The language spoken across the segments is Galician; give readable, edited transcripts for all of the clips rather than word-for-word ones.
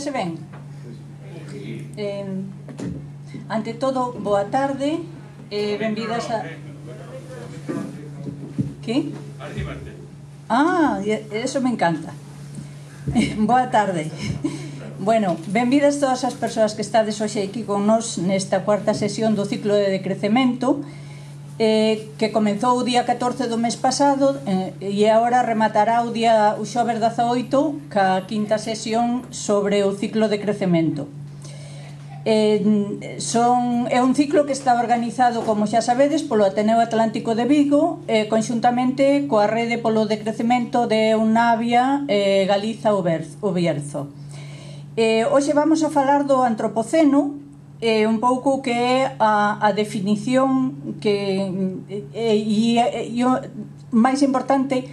Oídese ben? Ante todo, boa tarde, benvidas a... Que? Ah, eso me encanta. Boa tarde. Bueno, benvidas todas as persoas que estades hoxe aquí con nós nesta cuarta sesión do ciclo de decrecemento que comezou o día 14 do mes pasado e agora rematará o xoves 18 ca quinta sesión sobre o ciclo de crecemento. É un ciclo que está organizado, como xa sabedes, polo Ateneo Atlántico de Vigo conxuntamente coa Rede polo Decrecemento de Unavia Galiza o Bierzo. Hoxe vamos a falar do antropoceno, un pouco que é a definición e o máis importante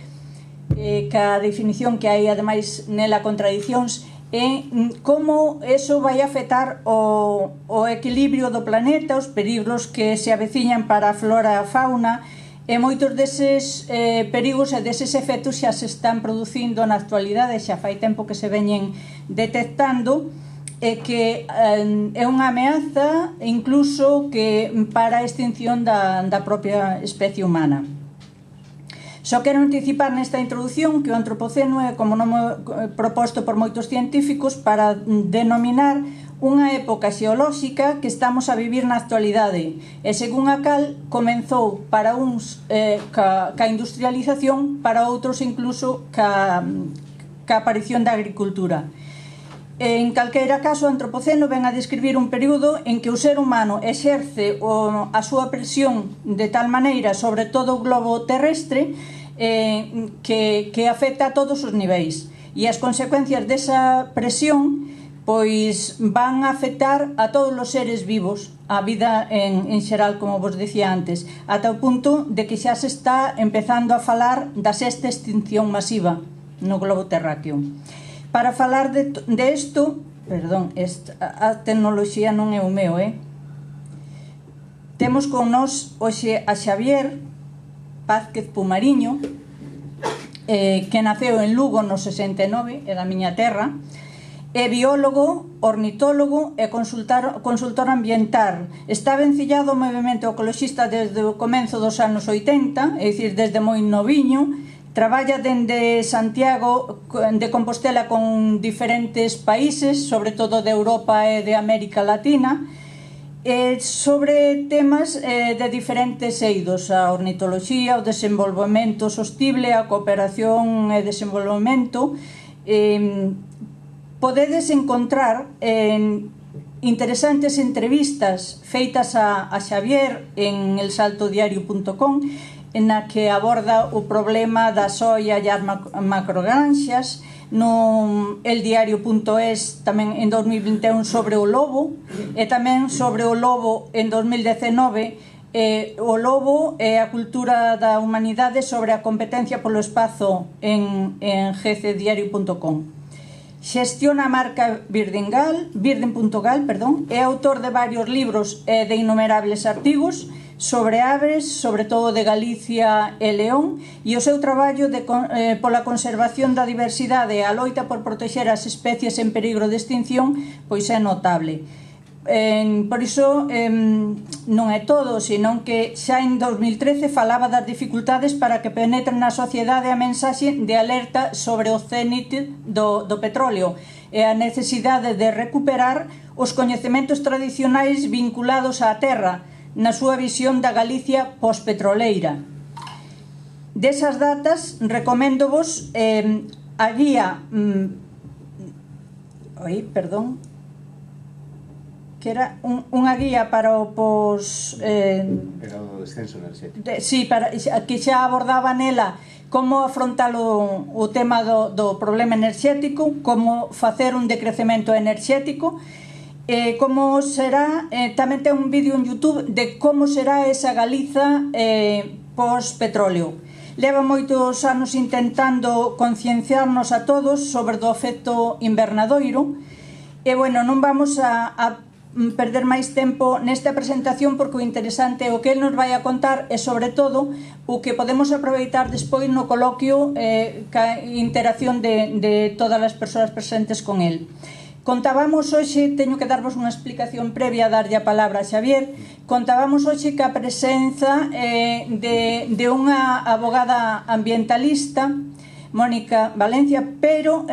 que a definición que hai ademais nela contradicións é como eso vai afectar o equilibrio do planeta, os perigos que se aveciñan para a flora e a fauna, e moitos deses perigos e deses efectos xa se están producindo na actualidade, xa fai tempo que se veñen detectando, e que é unha ameaza incluso que para a extinción da propia especie humana. Só quero anticipar nesta introdución que o antropoceno é como nome proposto por moitos científicos para denominar unha época xeolóxica que estamos a vivir na actualidade e según a cal comenzou para uns ca industrialización, para outros incluso ca aparición da agricultura. En calqueira caso, o antropoceno ven a describir un período en que o ser humano exerce a súa presión de tal maneira sobre todo o globo terrestre que afecta a todos os niveis, e as consecuencias desa presión pois van a afectar a todos os seres vivos, a vida en xeral, como vos decía antes, ata o punto de que xa se está empezando a falar da sexta extinción masiva no globo terráqueo. Para falar de isto, perdón, a tecnoloxía non é o meu, temos con nós hoxe a Xavier Vázquez Pumariño, que naceu en Lugo no 69, é da miña terra, é biólogo, ornitólogo e consultor ambiental. Está vencillado ao movimento ecoloxista desde o comenzo dos anos 80, é dicir, desde moi noviño. Traballa dende Santiago de Compostela con diferentes países, sobre todo de Europa e de América Latina, sobre temas de diferentes eidos, a ornitoloxía, o desenvolvemento sostible, a cooperación e desenvolvemento. Podedes encontrar interesantes entrevistas feitas a Xavier en elsaltodiario.com, na que aborda o problema da soia e as macrogranxas, no eldiario.es tamén en 2021 sobre o lobo, e tamén sobre o lobo en 2019, o lobo e a cultura da humanidade sobre a competencia polo espazo en gcdiario.com. Xestiona a marca Virden.gal, é autor de varios libros e de innumerables artigos sobre aves, sobre todo de Galicia e León, e o seu traballo pola conservación da diversidade e a loita por protexer as especies en perigo de extinción pois é notable. Por iso non é todo, senón que xa en 2013 falaba das dificultades para que penetren na sociedade a mensaxe de alerta sobre o cénit do petróleo e a necesidade de recuperar os coñecementos tradicionais vinculados á terra, na súa visión da Galicia pospetroleira. Desas datas, recoméndovos a guía que era unha guía para o Era o descenso enerxético. Sí, que xa abordaba nela como afrontar o tema do problema enerxético, como facer un decrecemento enerxético, como será, tamén ten un vídeo en YouTube de como será esa Galiza pos-petróleo. Leva moitos anos intentando concienciarnos a todos sobre o efecto invernadoiro e, bueno, non vamos a perder máis tempo nesta presentación porque o interesante o que el nos vai a contar é sobre todo o que podemos aproveitar despois no coloquio ca interacción de todas as persoas presentes con el. Contábamos hoxe, teño que darvos unha explicación previa a darlle a palabra a Xavier, contábamos hoxe ca presenza de unha abogada ambientalista, Mónica Valencia, pero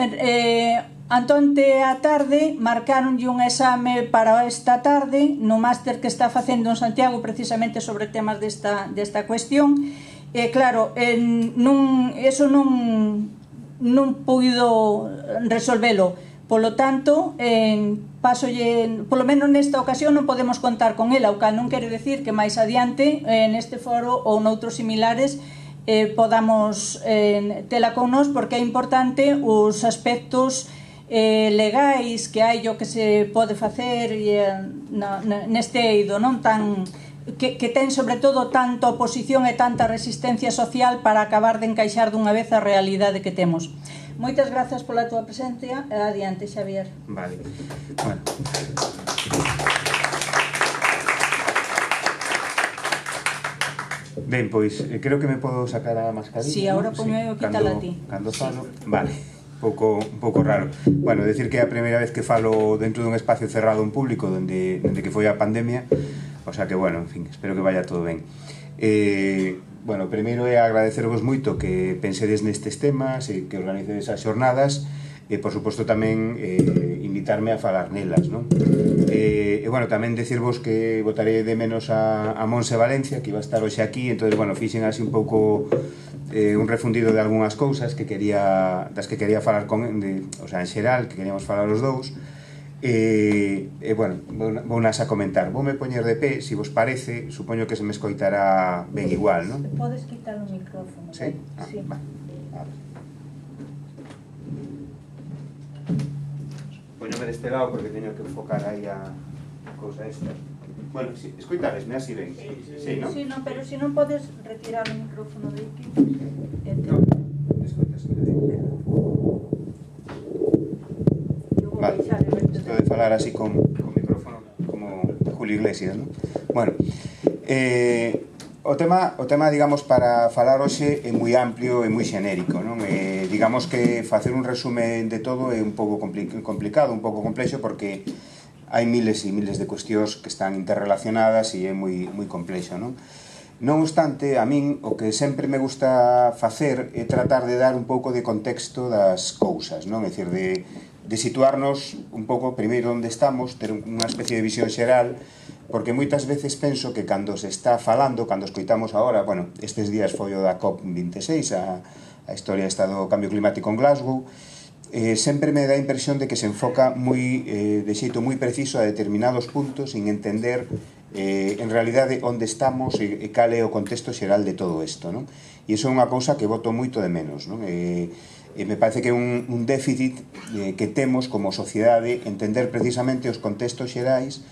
antonte á tarde marcaronlle un exame para esta tarde no máster que está facendo en Santiago precisamente sobre temas desta cuestión, e claro, eso non puido resolvelo. Polo tanto, polo menos nesta ocasión non podemos contar con ela, o cal non quere decir que máis adiante, neste foro ou noutros similares, podamos tela con nós, porque é importante os aspectos legais que hai o que se pode facer neste eido, non tan que ten sobre todo tanta oposición e tanta resistencia social para acabar de encaixar dunha vez a realidade que temos. Moitas grazas pola túa presencia. Adiante, Xavier. Vale. Bueno. Ben, pois, creo que me podo sacar a mascarilla. Si, agora poño eu quítala a ti. Cando falo, vale. Un pouco raro. Bueno, decir que é a primeira vez que falo dentro dun espacio cerrado en público dende que foi a pandemia, o sea que, bueno, en fin, espero que vaya todo ben. Bueno, primeiro é agradecervos moito que pensedes nestes temas e que organicedes as xornadas e, por suposto, tamén invitarme a falar nelas, non? E, bueno, tamén decirvos que votarei de menos a Monse Valencia, que iba a estar hoxe aquí, entón, bueno, fixen así un pouco un refundido de algunhas cousas das que quería falar o sea, en xeral, que queríamos falar os dous. Bueno, vou nas a comentar. Voume poñer de pé, se vos parece, supoño que se me escoitará ben igual, non? Podes quitar o micrófono. Sí? Sí. Vale. Poñome deste lado porque teño que enfocar aí a cousa esta. Bueno, si, escoitadesme así ben. Sí, non? Sí, non, pero se non podes retirar o micrófono de aquí. Non, escoitasme ben. Vale, isto de falar así con micrófono como Julio Iglesias, non? Bueno, o tema, digamos, para falar hoxe é moi amplio e moi xenérico, non? Digamos que facer un resumen de todo é un pouco complicado, un pouco complexo, porque hai miles e miles de cuestións que están interrelacionadas e é moi complexo, non? Non obstante, a min o que sempre me gusta facer é tratar de dar un pouco de contexto das cousas, non? É dicir, de situarnos un pouco primeiro onde estamos, ter unha especie de visión xeral, porque moitas veces penso que cando se está falando, cando escoitamos agora, bueno, estes días foi o da COP26, a historia esta do cambio climático en Glasgow, sempre me dá a impresión de que se enfoca de xeito moi preciso a determinados puntos sin entender en realidade onde estamos e cal é o contexto xeral de todo isto, non? E iso é unha cousa que boto moito de menos, non? Me parece que é un déficit que temos como sociedade entender precisamente os contextos xerais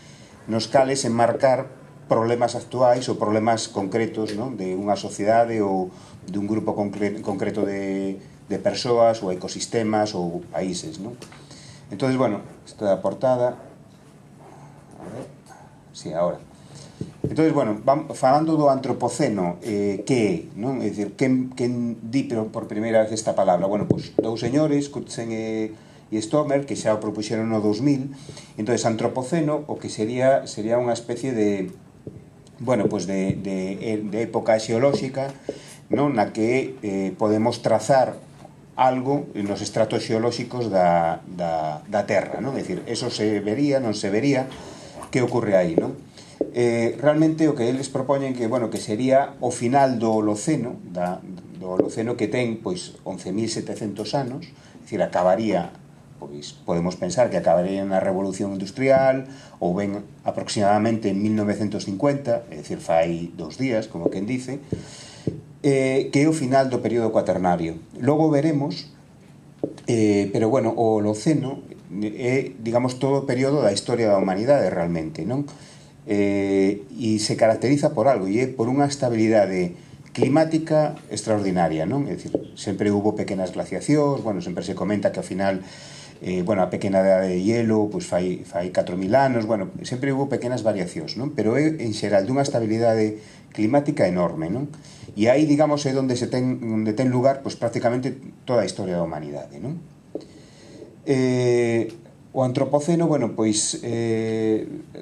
nos cales enmarcar problemas actuais ou problemas concretos, non? De unha sociedade ou de un grupo concreto de persoas ou ecosistemas ou países, non? Entón, bueno, isto é a portada. A ver, si, agora. Entón, bueno, falando do antropoceno, que é, non? É dicir, quen di por primeira vez esta palabra? Bueno, pois, dous señores, Crutzen e Stomer, que xa o propuxeron no 2000. Entón, antropoceno, o que sería unha especie de, bueno, pois de época xeolóxica, non? Na que podemos trazar algo nos estratos xeolóxicos da Terra, non? É dicir, eso se vería, non se vería, que ocorre aí, non? Realmente o que eles propoñen que, bueno, que sería o final do Holoceno, do Holoceno que ten, pois, 11.700 anos, é dicir, acabaría, pois, podemos pensar que acabaría na Revolución Industrial, ou ben aproximadamente en 1950, é dicir, fai 2 días, como quen dice, que é o final do período cuaternario. Logo veremos, pero, bueno, o Holoceno é, digamos, todo o período da historia da humanidade, realmente, non? E se caracteriza por algo, e é por unha estabilidade climática extraordinaria, non? É dicir, sempre hubo pequenas glaciacións, bueno, sempre se comenta que ao final, bueno, a pequena edade de hielo, pois fai 4.000 anos, bueno, sempre hubo pequenas variacións, non? Pero é, en xeral, dunha estabilidade climática enorme, non? E aí, digamos, é onde ten lugar, pois, prácticamente toda a historia da humanidade, non? O antropoceno, bueno, pois,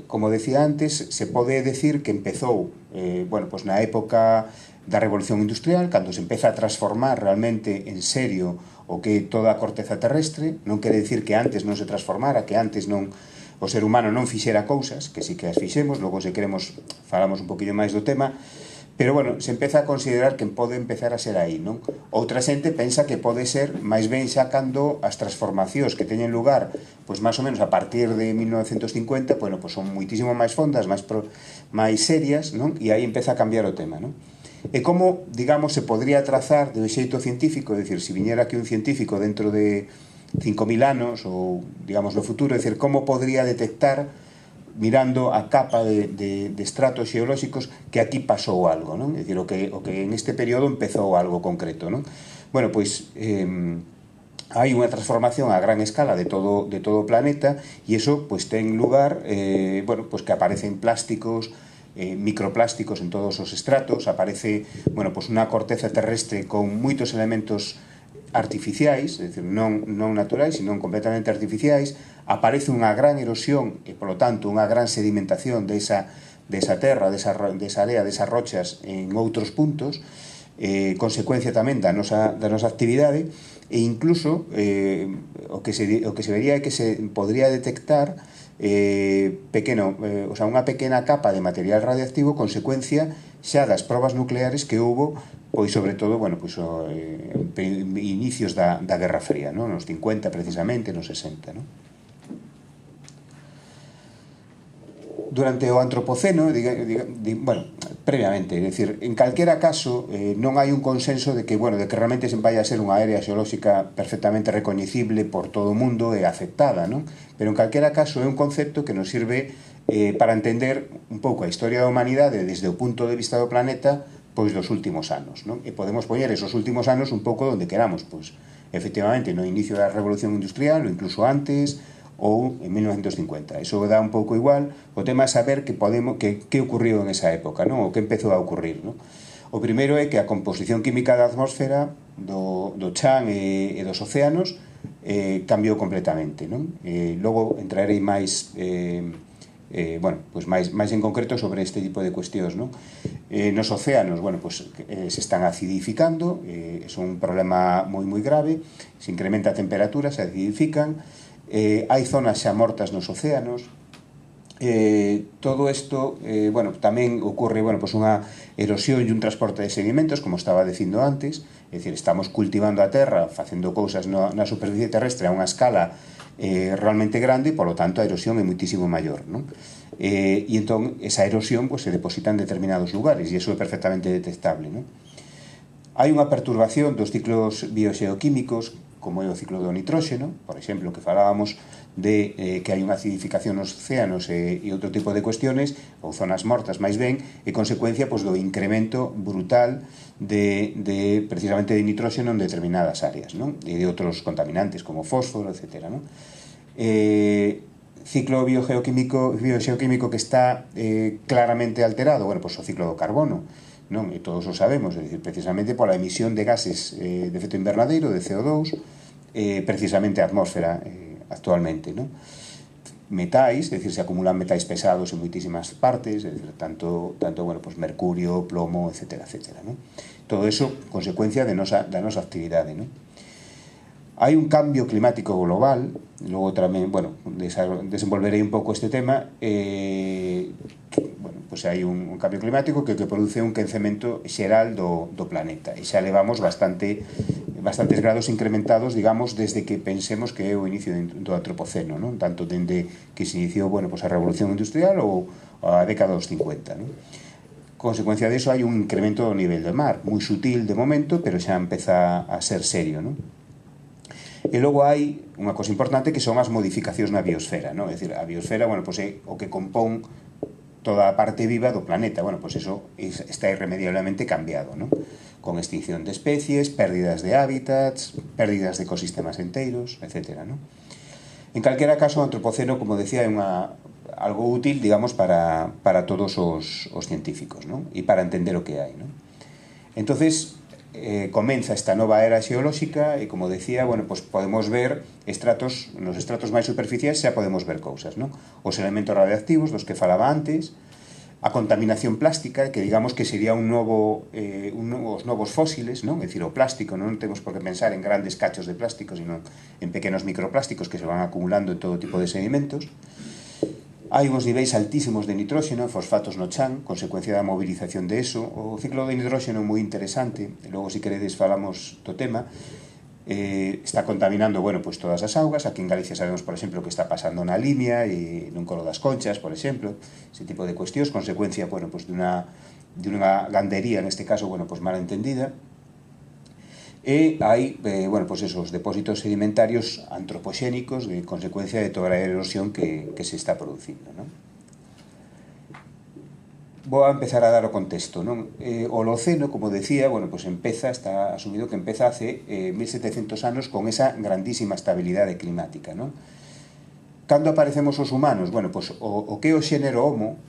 como decía antes, se pode decir que empezou, bueno, pois na época da Revolución Industrial, cando se empeza a transformar realmente en serio o que toda a corteza terrestre. Non quere dicir que antes non se transformara, que antes non o ser humano non fixera cousas, que sí que as fixemos, logo se queremos falamos un poquinho máis do tema, pero, bueno, se empeza a considerar que pode empezar a ser aí, non? Outra xente pensa que pode ser máis ben xa cando as transformacións que teñen lugar, pois máis ou menos a partir de 1950, bueno, pois son muitísimo máis fondas, máis serias, non? E aí empeza a cambiar o tema, non? E como, digamos, se podría trazar de xeito científico, é dicir, se viñera aquí un científico dentro de 5.000 anos ou, digamos, no futuro, é dicir, como podría detectar mirando a capa de estratos xeolóxicos que aquí pasou algo, non? É dicir, o que en este período empezou algo concreto, non? Bueno, pois hai unha transformación a gran escala de todo o planeta e iso pois ten lugar, bueno, pois que aparecen plásticos, microplásticos en todos os estratos, aparece, bueno, pois unha corteza terrestre con moitos elementos artificiais, é dicir, non naturais, sino completamente artificiais, aparece unha gran erosión e, polo tanto, unha gran sedimentación desa terra, desa area, desas rochas en outros puntos, consecuencia tamén da nosa actividade, e incluso o que se vería é que se podría detectar unha pequena capa de material radioactivo consecuencia xa das probas nucleares que houbo, pois sobre todo, bueno, pois inicios da Guerra Fría, non? Nos 50 precisamente, nos 60, non? Durante o antropoceno, bueno, previamente, é dicir, en calquera caso, non hai un consenso de que, bueno, de que realmente vai a ser unha área xeolóxica perfectamente recoñecible por todo o mundo e aceptada, non? Pero en calquera caso é un concepto que nos sirve para entender un pouco a historia da humanidade desde o punto de vista do planeta, pois dos últimos anos, non? E podemos poñer esos últimos anos un pouco onde queramos, pois, efectivamente, no inicio da Revolución Industrial ou incluso antes, ou en 1950. Iso dá un pouco igual. O tema é saber que ocurriu en esa época, non? O que empezou a ocurrir, non? O primeiro é que a composición química da atmosfera, do chan e dos océanos cambiou completamente, non? Logo entrarei máis bueno, pois máis en concreto sobre este tipo de cuestións, non? Nos océanos, bueno, pois se están acidificando, é un problema moi grave, se incrementa a temperatura, se acidifican, hai zonas xa mortas nos océanos, todo isto, bueno, tamén ocorre, bueno, pois unha erosión e un transporte de sedimentos, como estaba dicindo antes, é dicir, estamos cultivando a terra, facendo cousas na superficie terrestre a unha escala realmente grande, polo tanto a erosión é muitísimo maior, non? E entón, esa erosión pois, se deposita en determinados lugares e iso é perfectamente detectable, non? Hai unha perturbación dos ciclos bioxeoquímicos, como é o ciclo do nitróxeno, por exemplo, que falábamos de que hai unha acidificación nos océanos e outro tipo de cuestiones, ou zonas mortas máis ben, e consecuencia pois, do incremento brutal precisamente de nitróxeno en determinadas áreas, non? E de outros contaminantes como fósforo, etc. Non? Ciclo bioxeoquímico que está claramente alterado, bueno, pois o ciclo do carbono, non? E todos o sabemos, é dicir, precisamente pola emisión de gases de efecto invernadeiro, de CO2, precisamente a atmósfera actualmente, non? Metais, é dicir, se acumulan metais pesados en moitísimas partes, é dicir, tanto bueno, pues mercurio, plomo, etc. Non? Todo eso consecuencia da nosa actividade, non? Hai un cambio climático global, logo tamén, bueno, desenvolverei un pouco este tema, bueno, pois hai un cambio climático que produce un quencemento xeral do planeta, e xa levamos bastantes grados incrementados, digamos, desde que pensemos que é o inicio do antropoceno, non? Tanto dende que se iniciou, bueno, pois a Revolución Industrial ou a década dos 50, non? Consecuencia disso hai un incremento do nivel do mar, moi sutil de momento, pero xa empeza a ser serio, non? E logo hai unha cosa importante que son as modificacións na biosfera, non? É dicir, a biosfera, bueno, pois é o que compón toda a parte viva do planeta, bueno, pois eso está irremediablemente cambiado, non? Con extinción de especies, pérdidas de hábitats, pérdidas de ecosistemas enteiros, etc. Non? En calquera caso, o antropoceno, como decía, é algo útil, digamos, para todos os científicos, non? E para entender o que hai, non? Entonces, comeza esta nova era xeolóxica e, como decía, bueno, pues podemos ver nos estratos máis superficiais xa podemos ver cousas, non? Os elementos radioactivos dos que falaba antes, a contaminación plástica, que digamos que sería os novos fósiles, non? É dicir, o plástico, non temos por que pensar en grandes cachos de plástico, sino en pequenos microplásticos que se van acumulando en todo tipo de sedimentos. Hai uns niveis altísimos de nitróxeno, fosfatos no chan, consecuencia da movilización de eso. O ciclo de nitróxeno é moi interesante, e logo, se queredes, falamos do tema. Está contaminando, bueno, pues todas as augas. Aquí en Galicia sabemos, por exemplo, que está pasando na Limia e nun Coro das Conchas, por exemplo, ese tipo de cuestións, consecuencia, bueno, pues de unha gandería, neste caso, bueno, pues mal entendida. E hai, bueno, pues esos depósitos sedimentarios antropoxénicos de consecuencia de toda a erosión que se está producindo, non? Vou a empezar a dar o contexto, non? O Holoceno, como decía, bueno, pues está asumido que empeza hace 1700 anos con esa grandísima estabilidade climática, non? Cando aparecemos os humanos? Bueno, pues o que é o xénero Homo,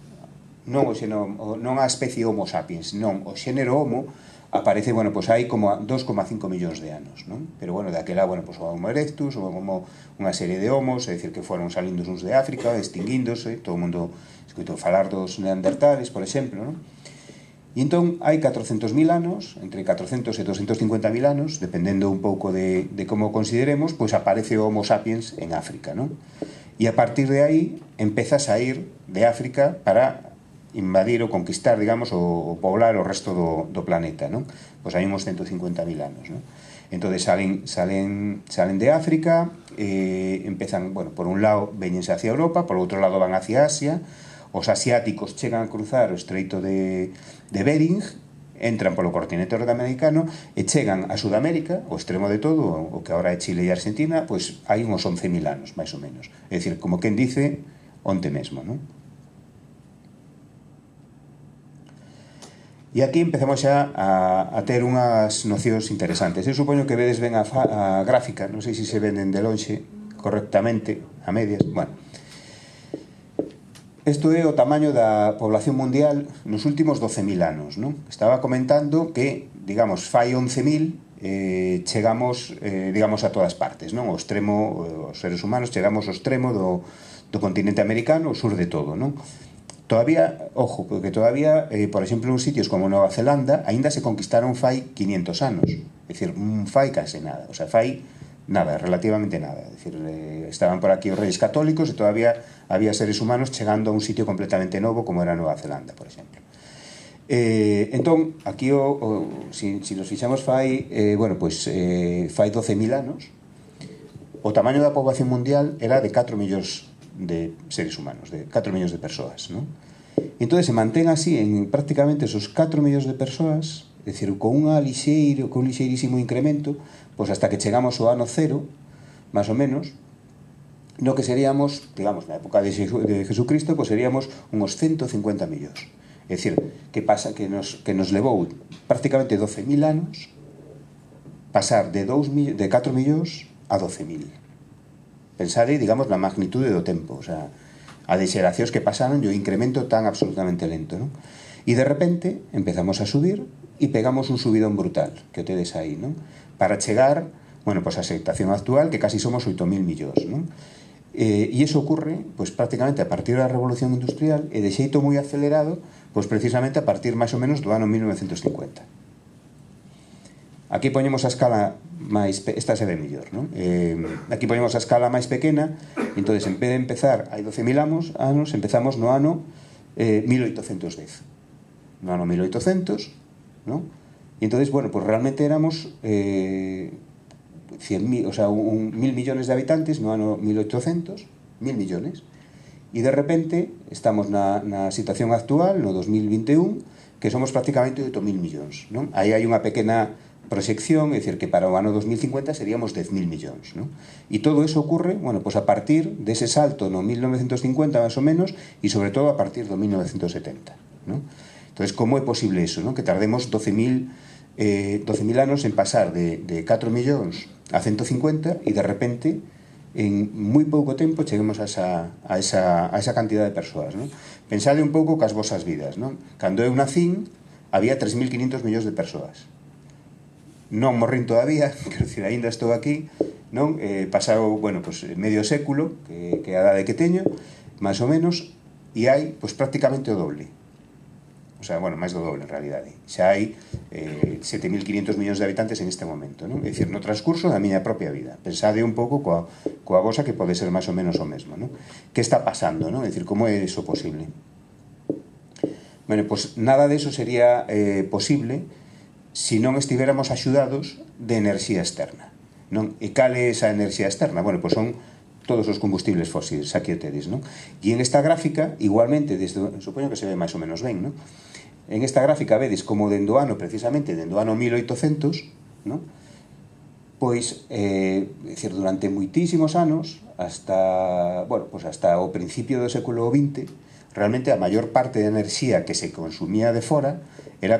non a especie Homo sapiens, non, o xénero Homo aparece, bueno, pues hai como 2,5 millóns de anos, non? Pero, bueno, daquela, bueno, pues o Homo erectus, o Homo, unha serie de homos, é dicir, que foron salindo uns de África, extinguíndose, todo o mundo escoitou falar dos neandertales, por exemplo, non? E entón, hai 400.000 anos, entre 400 e 250.000 anos, dependendo un pouco de como consideremos, pois aparece o Homo sapiens en África, non? E a partir de aí, empeza a sair de África para invadir ou conquistar, digamos, o poblar o resto do planeta, non? Pois hai uns 150.000 anos, non? Entón, salen de África, empezan, bueno, por un lado, veñense hacia Europa, por outro lado van hacia Asia. Os asiáticos chegan a cruzar o estreito de Bering, entran polo continente norteamericano e chegan a Sudamérica, o extremo de todo, o que agora é Chile e Argentina, pois hai uns 11.000 anos, máis ou menos. É dicir, como quen dice, onte mesmo, non? E aquí empezamos xa a ter unhas nocións interesantes. Eu supoño que vedes ben a gráfica, non sei se se ven de lonxe correctamente, a medias. Bueno, isto é o tamaño da población mundial nos últimos 12.000 anos, non? Estaba comentando que, digamos, fai 11.000, chegamos, digamos, a todas partes, non? O extremo, os seres humanos, chegamos ao extremo do continente americano, o sur de todo, non? Todavía, ojo, porque todavía, por exemplo, en sitios como Nova Zelanda, aínda se conquistaron fai 500 anos. É dicir, fai case nada. O sea, fai nada, relativamente nada. É dicir, estaban por aquí os reyes católicos e todavía había seres humanos chegando a un sitio completamente novo como era Nova Zelanda, por exemplo. Entón, aquí, si nos fixamos fai, bueno, pues, fai 12.000 anos, o tamaño da poboación mundial era de 4 millóns de seres humanos, de 4 millóns de persoas, non? Entón, se mantén así en prácticamente esos 4 millóns de persoas, é dicir, con un lixeirísimo incremento, pois hasta que chegamos ao ano cero, máis ou menos, no que seríamos, digamos, na época de Jesucristo, pois seríamos uns 150 millóns. É dicir, que pasa que nos levou prácticamente 12.000 anos pasar de 4 millóns a 12.000. Pensade, digamos, na magnitude do tempo, o sea, a de xeracións que pasaron e o incremento tan absolutamente lento, non? E de repente empezamos a subir e pegamos un subidón brutal, que o tedes aí, non? Para chegar, bueno, pues a situación actual, que casi somos 8.000 millóns, non? E iso ocurre, pues prácticamente a partir da Revolución Industrial e de xeito moi acelerado, pues precisamente a partir máis ou menos do ano 1950. Aquí poñemos a escala máis, esta se ve mellor, non? Aquí poñemos a escala máis pequena, entón, en vez de empezar hai 12.000 anos, empezamos no ano 1810. No ano 1800, non? E entón, bueno, pues realmente éramos 100.000, o sea, 1.000 millóns de habitantes no ano 1800, 1.000 millóns, e de repente estamos na situación actual, no 2021, que somos prácticamente 8.000 millóns, non? Aí hai unha pequena proxección, é dicir, que para o ano 2050 seríamos 10.000 millóns, non? E todo eso ocurre, bueno, pues a partir dese salto no 1950, máis ou menos, e sobre todo a partir do 1970, non? Entón, como é posible eso, non? Que tardemos 12.000 anos en pasar de 4 millóns a 150 e de repente, en moi pouco tempo, cheguemos a esa cantidad de persoas, non? Pensade un pouco cas vosas vidas, non? Cando eu nacín, había 3.500 millóns de persoas. non morrín todavía, quero dicir, aínda estou aquí, non? Pasado, bueno, pues, medio século, que é a edade que teño, máis ou menos, e hai, pues, prácticamente o doble. O sea, bueno, máis do doble, en realidade. Xa hai 7.500 millóns de habitantes en este momento, non? É dicir, no transcurso da miña propia vida. Pensade un pouco coa vosa, que pode ser máis ou menos o mesmo, non? Que está pasando, non? É dicir, como é iso posible? Bueno, pues nada de eso sería posible se non estiveramos axudados de enerxía externa, non? E cal é esa enerxía externa? Bueno, pues son todos os combustibles fósiles, aquí o tedes, non? E en esta gráfica, igualmente, supoño que se ve máis ou menos ben, non? En esta gráfica vedes como dendo ano, precisamente, dendo ano 1800, non? Pois, decir, durante moitísimos anos, hasta, bueno, pues hasta o principio do século XX, realmente a maior parte de enerxía que se consumía de fora era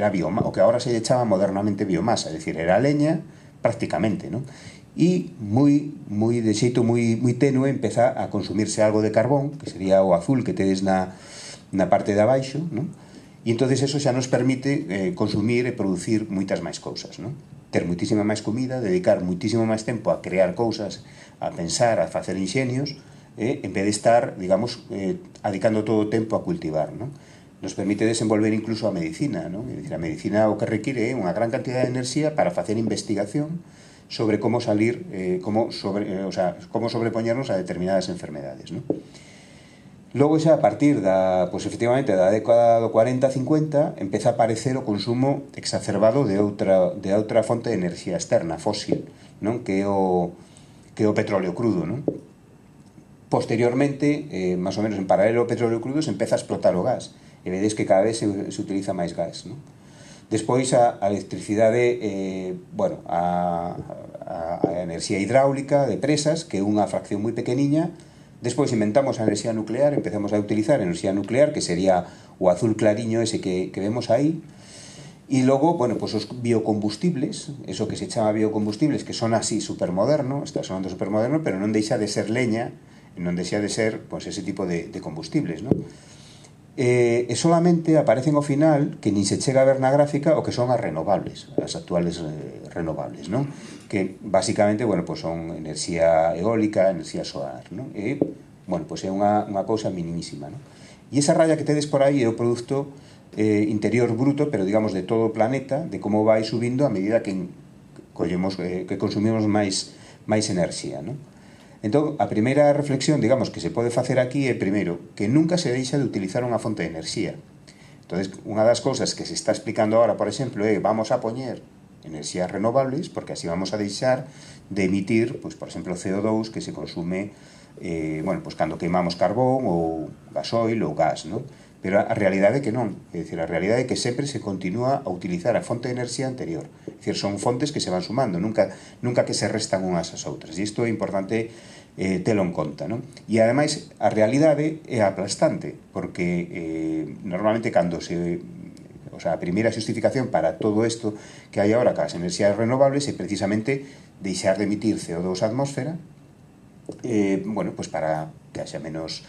biomasa, o que agora se echaba modernamente biomasa, é dicir, era leña prácticamente, non? E de xeito moi tenue empeza a consumirse algo de carbón, que sería o azul que tedes na parte de abaixo, non? E entonces eso xa nos permite consumir e producir moitas máis cousas, non? Ter moitísima máis comida, dedicar moitísimo máis tempo a crear cousas, a pensar, a facer inxenios, en vez de estar, digamos, adicando todo o tempo a cultivar, non? Nos permite desenvolver incluso a medicina, non? É dicir, a medicina o que require é unha gran cantidad de enerxía para facer investigación sobre como salir, como sobrepoñernos a determinadas enfermedades, non? Logo xa a partir pues efectivamente da década do 40-50 empeza a aparecer o consumo exacerbado de outra fonte de enerxía externa, fósil, non? Que é o petróleo crudo, non? Posteriormente, máis ou menos en paralelo ao petróleo crudo, se empeza a explotar o gas, e vedes que cada vez se utiliza máis gas, non? Despois a electricidade, bueno, a enerxía hidráulica de presas, que é unha fracción moi pequeniña. Despois inventamos a enerxía nuclear, empezamos a utilizar a enerxía nuclear, que sería o azul clariño ese que vemos aí. E logo, bueno, pues os biocombustibles, eso que se chama biocombustibles, que son así supermoderno, está sonando supermoderno, pero non deixa de ser leña, non deixa de ser, pues, ese tipo de combustibles, non? E solamente aparecen ao final, que nin se chega a ver na gráfica, o que son as renovables, as actuales renovables, non? Que basicamente, bueno, pues son enerxía eólica, enerxía solar, non? E, bueno, pues é unha cousa minimísima, non? E esa raya que tedes por aí é o produto interior bruto, pero digamos de todo o planeta, de como vai subindo a medida que consumimos máis enerxía, non? Entón, a primeira reflexión, digamos, que se pode facer aquí é, primeiro, que nunca se deixa de utilizar unha fonte de enerxía. Entón, unha das cousas que se está explicando agora, por exemplo, é vamos a poñer enerxías renovables, porque así vamos a deixar de emitir, pues, por exemplo, CO2 que se consume, bueno, pues, cando queimamos carbón ou gasoil ou gas, non? Pero a realidade é que non, é dicir, a realidade é que sempre se continúa a utilizar a fonte de enerxía anterior. É dicir, son fontes que se van sumando, nunca que se restan unhas ás outras. E isto é importante telo en conta, non? E ademais, a realidade é aplastante, porque normalmente cando o sea, a primeira justificación para todo isto que hai agora cas enerxías renovables é precisamente deixar de emitir CO2 á atmósfera, bueno, pues para que haxa menos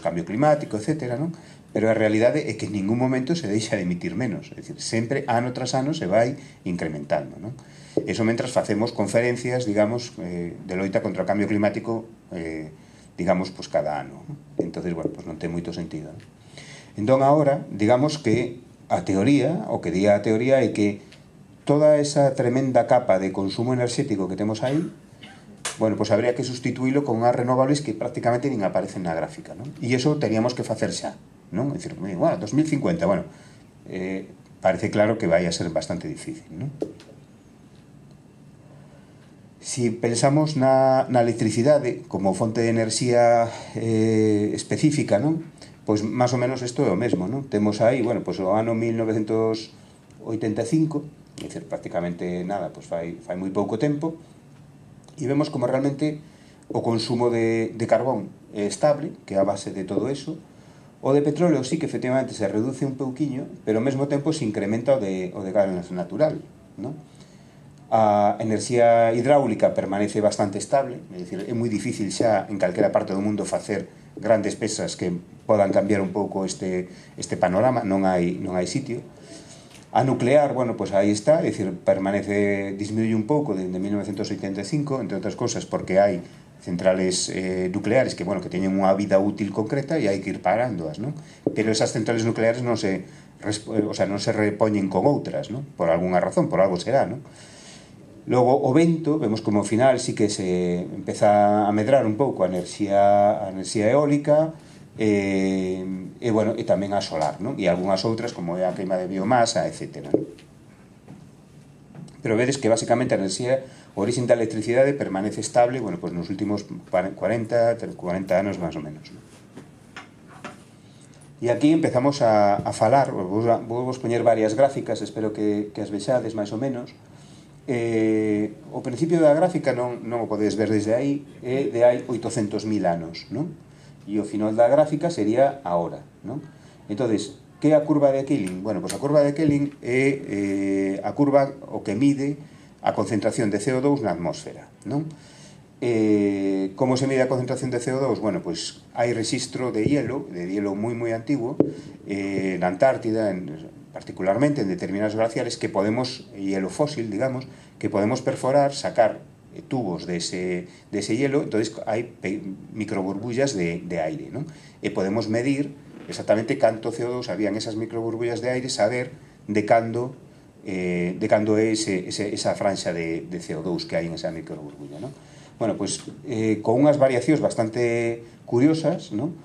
cambio climático, etcétera, non? Pero a realidade é que en ningún momento se deixa de emitir menos, é dicir, sempre, ano tras ano, se vai incrementando, non? Eso mentras facemos conferencias, digamos, de loita contra o cambio climático, digamos, pues cada ano, non? Entonces, bueno, pues non ten moito sentido, non? Entón, agora, digamos que a teoría, o que di a teoría é que toda esa tremenda capa de consumo enerxético que temos aí, bueno, pues habría que sustituílo con unhas renovables que prácticamente nin aparecen na gráfica, non? E iso teríamos que facer xa, non? É dicir, bueno, 2050, bueno, parece claro que vai a ser bastante difícil, non? Si pensamos na electricidade como fonte de enerxía específica, non? Pois máis ou menos isto é o mesmo, non? Temos aí, bueno, pois o ano 1985, é dicir, prácticamente nada, pois fai moi pouco tempo, e vemos como realmente o consumo de carbón é estable, que é a base de todo eso. O de petróleo sí que efectivamente se reduce un pouquiño, pero ao mesmo tempo se incrementa o de gas natural, non? A enerxía hidráulica permanece bastante estable, é dicir, é moi difícil xa en calquera parte do mundo facer grandes pesas que podan cambiar un pouco este panorama, non hai sitio. A nuclear, bueno, pues aí está, é dicir, permanece, disminuye un pouco desde 1985, entre outras cosas, porque hai centrales nucleares que, bueno, que teñen unha vida útil concreta e hai que ir parándoas, non? Pero esas centrales nucleares non se repoñen con outras, non? Por algunha razón, por algo será, non? Logo, o vento, vemos como ao final sí que se empeza a medrar un pouco a enerxía eólica, bueno, e tamén a solar, non? E algunhas outras como é a queima de biomasa, etc. Pero vedes que basicamente a enerxía, o origen da electricidade permanece estable, bueno, pues nos últimos 40 anos máis ou menos, non? E aquí empezamos a falar, vos poñer varias gráficas, espero que as vexades máis ou menos. O principio da gráfica non o podedes ver desde aí, é de hai 800.000 anos, non? E o final da gráfica sería ahora, non? Entonces, que é a curva de Killing? Bueno, pois a curva de Killing é a curva o que mide a concentración de CO2 na atmósfera, non? Como se mide a concentración de CO2? Bueno, pois hai rexistro de hielo moi antigo, na Antártida, particularmente en determinados glaciares, que podemos, hielo fósil, digamos, que podemos perforar, sacar tubos dese hielo, entonces hai microburbullas de aire, non? E podemos medir exactamente canto CO2 había en esas microburbullas de aire, saber de cando é esa franxa de CO2 que hai en esa microburbulla, non? Bueno, pois, con unhas variacións bastante curiosas, non?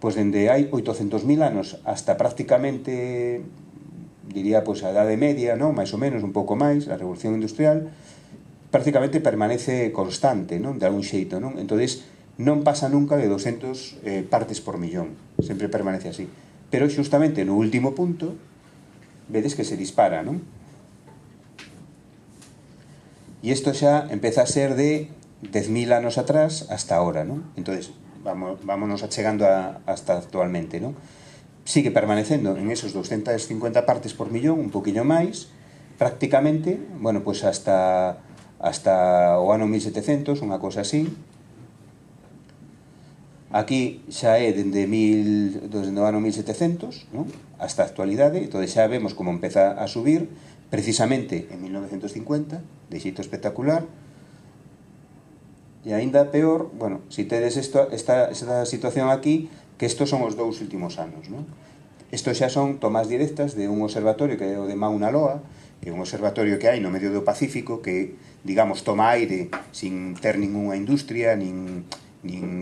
Pois dende hai 800.000 anos hasta prácticamente, diría, pois a Idade Media, non? Mais ou menos, un pouco máis, a Revolución Industrial, prácticamente permanece constante, non? De algún xeito, non? Entonces, non pasa nunca de 200 partes por millón, sempre permanece así. Pero xustamente no último punto, vedes que se dispara, non? E isto xa empeza a ser de 10.000 anos atrás hasta ahora, non? Entonces, vámonos achegando hasta actualmente, non? Sigue permanecendo en esos 250 partes por millón, un poquinho máis, prácticamente, bueno, pois hasta o ano 1700, unha cosa así. Aquí xa é dende o ano 1700, non? Hasta a actualidade, entón xa vemos como empeza a subir, precisamente en 1950, de xeito espectacular. E aínda peor, bueno, se tedes esta situación aquí, que estos son os 2 últimos anos, non? Estos xa son tomas directas de un observatorio que é o de Mauna Loa, que é un observatorio que hai no medio do Pacífico que, digamos, toma aire sin ter ninguna industria, nin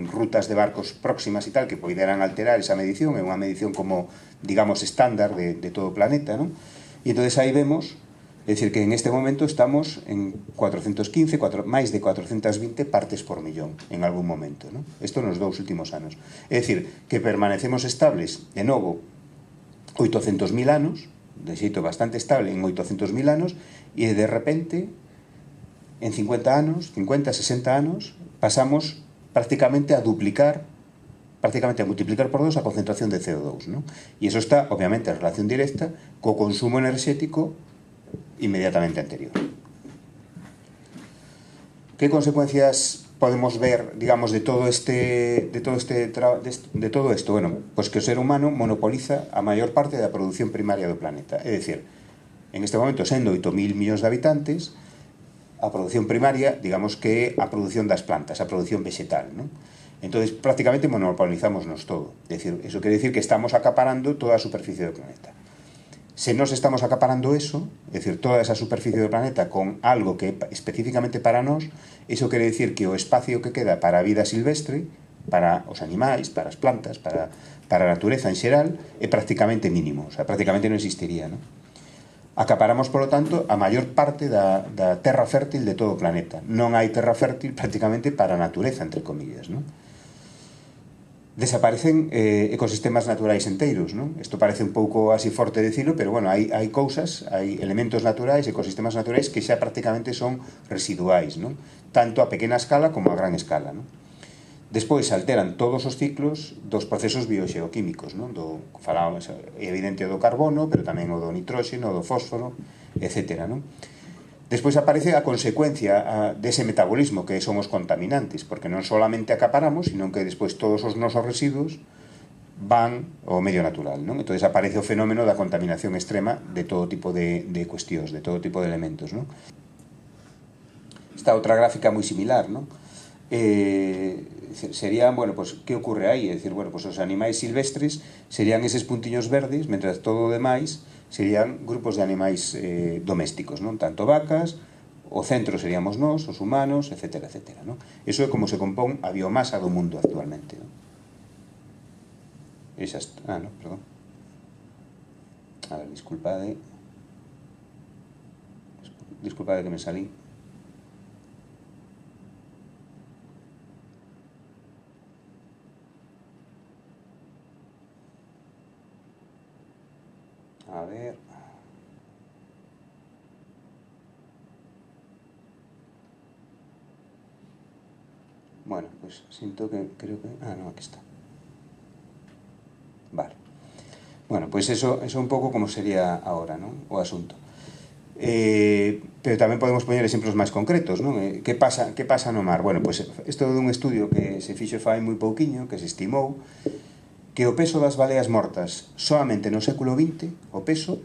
rutas de barcos próximas e tal que poideran alterar esa medición, é unha medición como, digamos, estándar de todo o planeta, non? E entón aí vemos, é dicir, que en este momento estamos en 415, máis de 420 partes por millón en algún momento, non? Isto nos 2 últimos anos. É dicir, que permanecemos estables, de novo, 800.000 anos, de xeito bastante estable en 800.000 anos, e de repente, en 50 anos, 50, 60 anos, pasamos prácticamente a multiplicar por 2 a concentración de CO2, non? E iso está, obviamente, en relación directa co consumo enerxético inmediatamente anterior. Que consecuencias podemos ver, digamos, de todo isto? Bueno, pois que o ser humano monopoliza a maior parte da produción primaria do planeta. É dicir, en este momento, sendo 8.000 millóns de habitantes, a produción primaria, digamos que é a produción das plantas, a produción vegetal, non? Entón, prácticamente monopolizamos todo. É dicir, eso quere dicir que estamos acaparando toda a superficie do planeta. Se nos estamos acaparando eso, é dicir, toda esa superficie do planeta con algo que é especificamente para nós, iso quere dicir que o espacio que queda para a vida silvestre, para os animais, para as plantas, para a natureza en xeral, é prácticamente mínimo, o sea, prácticamente non existiría, non? Acaparamos, polo tanto, a maior parte da terra fértil de todo o planeta. Non hai terra fértil prácticamente para a natureza, entre comillas, non? Desaparecen ecosistemas naturais enteiros, non? Isto parece un pouco así forte dicilo, pero, bueno, hai cousas, hai elementos naturais, ecosistemas naturais que xa prácticamente son residuais, non? Tanto a pequena escala como a gran escala, non? Despois alteran todos os ciclos dos procesos bioxeoquímicos, non? Falábamos, evidente, do carbono, pero tamén o do nitróxeno, o do fósforo, etc., non? Despois aparece a consecuencia dese metabolismo que son os contaminantes, porque non solamente acaparamos, sino que despois todos os nosos residuos van ao medio natural, non? Entón aparece o fenómeno da contaminación extrema de todo tipo de cuestións, de todo tipo de elementos, non? Esta outra gráfica moi similar, non? Serían, bueno, pues, que ocurre aí? É dicir, bueno, pues, os animais silvestres serían eses puntiños verdes, mentras todo o demais serían grupos de animais domésticos, non? Tanto vacas, o centro seríamos nós, os humanos, etcétera, etcétera, non? Iso é como se compón a biomasa do mundo actualmente, non? No, perdón. A ver, disculpade que me salí. A ver. Bueno, pues siento que creo que... no, aquí está. Vale. Bueno, pues eso un pouco como sería ahora, non? O asunto. Pero tamén podemos poñer exemplos máis concretos, non? Que pasa no mar? Bueno, pues isto é dun estudio que se fixo fai moi pouquiño, que se estimou que o peso das baleas mortas solamente no século XX, o peso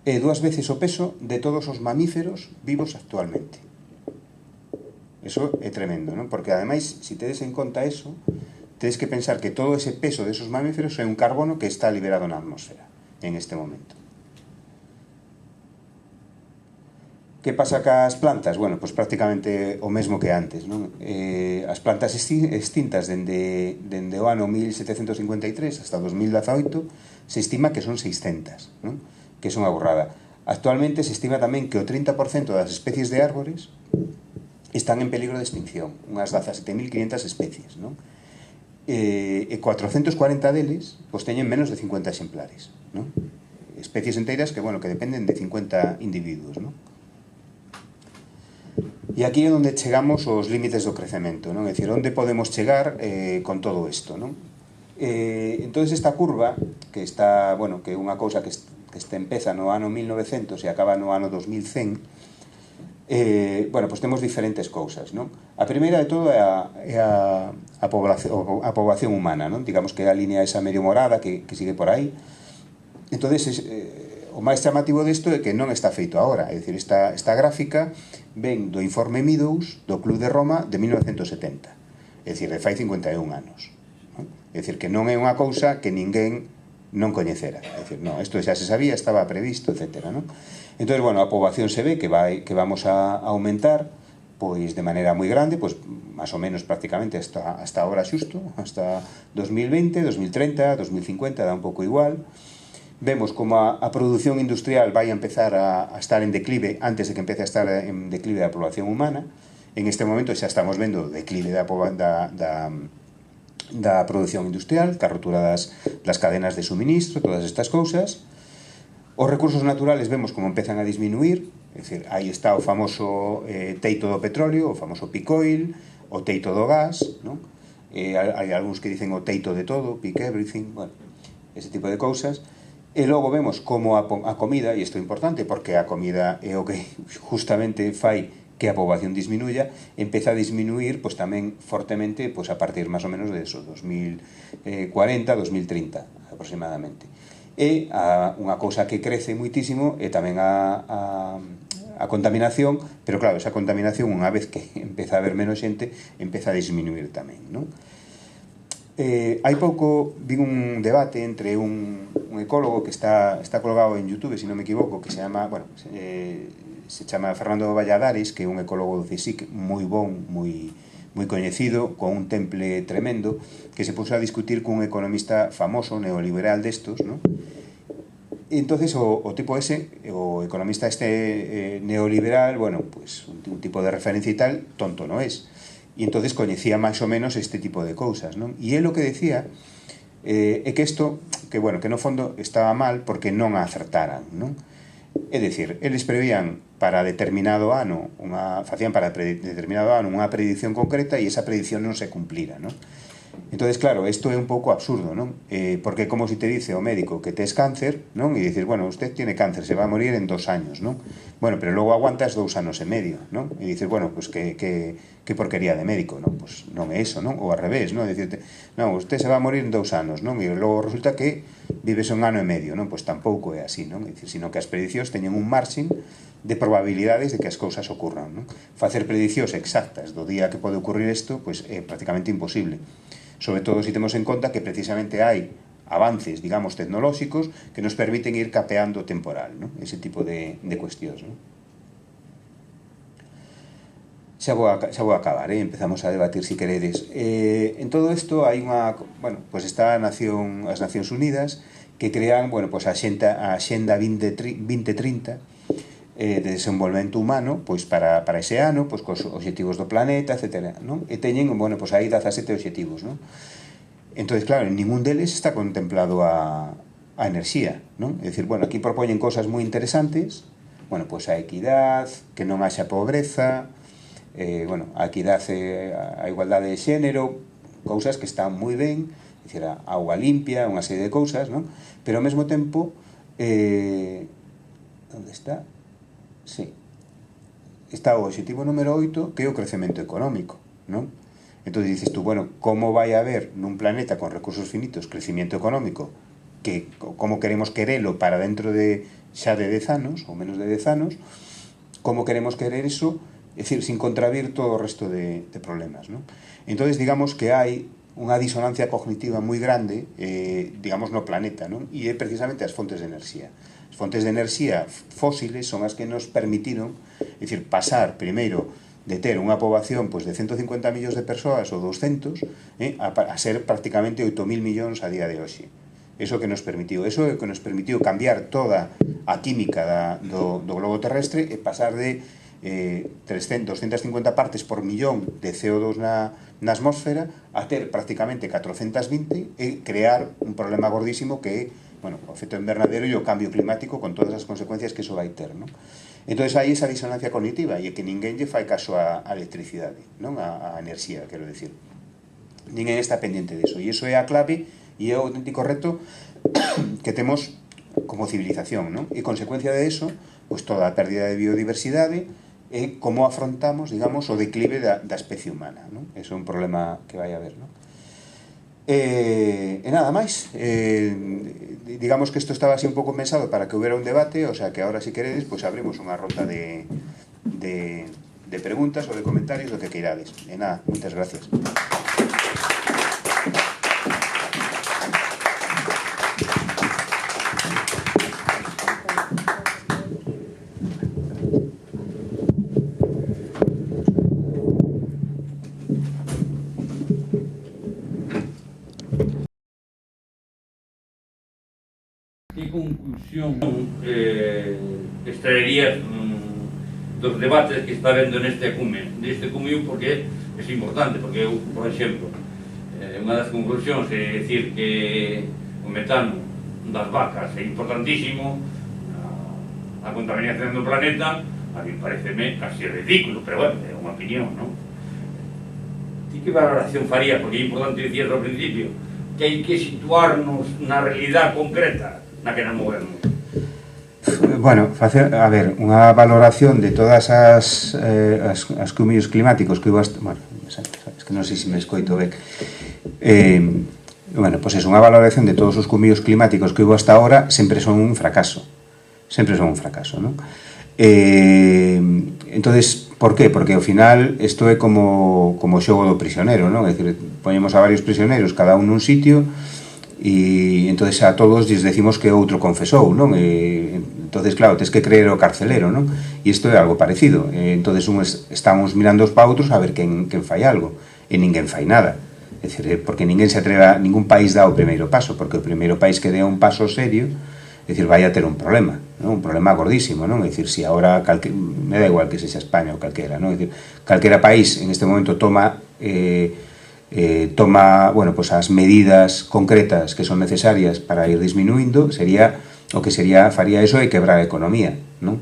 é 2 veces o peso de todos os mamíferos vivos actualmente. Eso é tremendo, non? Porque ademais, se tedes en conta eso, tedes que pensar que todo ese peso de esos mamíferos é un carbono que está liberado na atmosfera en este momento. Que pasa cas plantas? Bueno, pues prácticamente o mesmo que antes, non? As plantas extintas dende o ano 1753 hasta 2018 se estima que son 600, non? Que é unha burrada. Actualmente se estima tamén que o 30% das especies de árbores están en peligro de extinción, unhas 17.500 especies, non? E 440 deles pois teñen menos de 50 exemplares, non? Especies enteiras que, bueno, que dependen de 50 individuos, non? E aquí é onde chegamos aos límites do crecemento, non? É dicir, onde podemos chegar con todo isto, non? Entón, esta curva, que está, bueno, que é unha cousa que empeza no ano 1900 e acaba no ano 2100, bueno, pues temos diferentes cousas, non? A primeira de todo é a poboación humana, non? Digamos que é a línea esa medio morada que sigue por aí. Entonces, o máis chamativo disto é que non está feito agora, é dicir, esta gráfica ven do informe Meadows do Club de Roma de 1970, é dicir, de fai 51 anos, non? É dicir, que non é unha cousa que ninguén non coñecera, é dicir, non, isto xa se sabía, estaba previsto, etcétera, non? Entón, bueno, a poboación se ve que vamos a aumentar pois de maneira moi grande, pois máis ou menos prácticamente hasta ahora xusto, hasta 2020, 2030, 2050, dá un pouco igual. Vemos como a produción industrial vai a empezar a estar en declive antes de que empece a estar en declive a población humana. En este momento xa estamos vendo o declive da produción industrial, da rotura das cadenas de suministro, todas estas cousas. Os recursos naturales vemos como empezan a disminuir, é dicir, aí está o famoso teito do petróleo, o famoso peak oil, o teito do gas, non? Hai algúns que dicen o teito de todo, peak everything, bueno, ese tipo de cousas. E logo vemos como a comida, e isto é importante porque a comida é o que justamente fai que a poboación disminuya, empeza a disminuir pois tamén fortemente pois a partir máis ou menos de eso, 2040, 2030 aproximadamente. E unha cousa que crece moitísimo é tamén a contaminación, pero claro, esa contaminación unha vez que empeza a haber menos xente, empeza a disminuir tamén, non? Hai pouco vi un debate entre un ecólogo que está colgado en YouTube, se non me equivoco, que se chama, bueno, se chama Fernando Valladares, que é un ecólogo do CSIC moi bon, moi coñecido, con un temple tremendo, que se puso a discutir cun economista famoso, neoliberal destos, non? E entonces o tipo ese, o economista este neoliberal, bueno, pues un tipo de referencia e tal, tonto non es. E entonces coñecía máis ou menos este tipo de cousas, non? E él o que decía é que isto, que bueno, que no fondo estaba mal porque non a acertaran, non? É dicir, eles prevían para determinado ano, facían para determinado ano unha predicción concreta e esa predicción non se cumplira, non? Entonces, claro, isto é un pouco absurdo, non? Porque como se te dice o médico que tes cáncer, non? E dices, bueno, usted tiene cáncer, se va a morir en 2 años, non? Bueno, pero logo aguantas 2 anos e medio, non? E dices, bueno, pues que porquería de médico, non? Pues non é eso, non? Ou ao revés, non? Dicirte, non, usted se va a morir en 2 anos, non? E logo resulta que vives 1 ano e medio, non? Pues tampouco é así, non? É dicir, sino que as predicións teñen un marxen de probabilidades de que as cousas ocurran, non? Facer predicións exactas do día que pode ocurrir isto, pues é prácticamente imposible. Sobre todo se temos en conta que precisamente hai avances, digamos, tecnolóxicos que nos permiten ir capeando o temporal, ¿no? Ese tipo de cuestións, ¿no? Xa vou a acabar, empezamos a debatir si queredes. En todo isto hai unha, bueno, pues está as Nacións Unidas que crean, bueno, pues a Axenda 2030 de desenvolvemento humano, pois para ese ano, pois cos obxectivos do planeta, etc. Non? E teñen, bueno, pois aí 17 obxectivos, non? Entón, claro, en ningún deles está contemplado a enerxía, non? É dicir, bueno, aquí propoñen cosas moi interesantes, bueno, pois a equidad, que non haxa pobreza, bueno, a equidad, a igualdade de xénero, cousas que están moi ben, é dicir, a auga limpia, unha serie de cousas, non? Pero ao mesmo tempo, onde está? Sí. Está o obxectivo número 8, que é o crecemento económico, non? Entón dices tú, bueno, como vai haber nun planeta con recursos finitos crecimiento económico, que como queremos querelo para dentro de xa de 10 anos, ou menos de 10 anos, como queremos querer iso, é dicir, sin contravir todo o resto de problemas, non? Entón, digamos que hai unha disonancia cognitiva moi grande, digamos, no planeta, non? E é precisamente as fontes de enerxía. As fontes de enerxía fósiles son as que nos permitiron, é dicir, pasar primeiro de ter unha poboación pois, de 150 millóns de persoas ou 200 a ser prácticamente 8.000 millóns a día de hoxe. Eso que nos permitiu, eso é que nos permitiu cambiar toda a química do globo terrestre e pasar de 250 partes por millón de CO2 na atmósfera a ter prácticamente 420 e crear un problema gordísimo que é, bueno, o efecto invernadero e o cambio climático con todas as consecuencias que iso vai ter, non? Entón, hai esa disonancia cognitiva e é que ninguén lle fai caso á electricidade, non? A enerxía, quero dicir. Ninguén está pendente diso. E iso é a clave e é o auténtico reto que temos como civilización, non? E consecuencia de eso, pois toda a pérdida de biodiversidade e como afrontamos, digamos, o declive da especie humana, non? Eso é un problema que vai haber, non? E nada máis, digamos que isto estaba así un pouco pensado para que houbera un debate, o sea que ahora si queredes, pois abrimos unha ronda de preguntas ou de comentarios, do que queirades. E nada, moitas gracias. Que conclusión extraerías dos debates que está vendo neste cumio, porque é importante, porque eu, por exemplo, unha das conclusións é dicir que o metano das vacas é importantísimo, a contaminación do planeta, a mí pareceme casi ridículo, pero bueno, é unha opinión, non? Ti que valoración faría, porque é importante dicir ao principio, que hai que situarnos na realidade concreta na que nos movemos. Bueno, a ver, unha valoración de todas as cumios climáticos que houve hasta... Bueno, es que non sei se me escoito ben. Bueno, pois é unha valoración de todos os cumios climáticos que houve hasta ahora, sempre son un fracaso. Sempre son un fracaso, non? Entonces, por qué? Porque ao final isto é como o xogo do prisionero, non? É dicir, poñemos a varios prisioneiros, cada un nun sitio, e entonces a todos lles decimos que outro confesou, non? Entonces, claro, tens que creer o carcelero, non? E isto é algo parecido. Entonces, estamos mirando os pa outros a ver quen fai algo, e ninguén fai nada. É dicir, porque ninguén se atreva, ningún país dá o primeiro paso, porque o primeiro país que dé un paso serio, é dicir, vai a ter un problema, non? Un problema gordísimo, non? É dicir, se agora, me dá igual que sexa España ou calquera, non? É dicir, calquera país en este momento toma bueno, pues as medidas concretas que son necesarias para ir disminuindo, sería o que faría eso é quebrar a economía, non?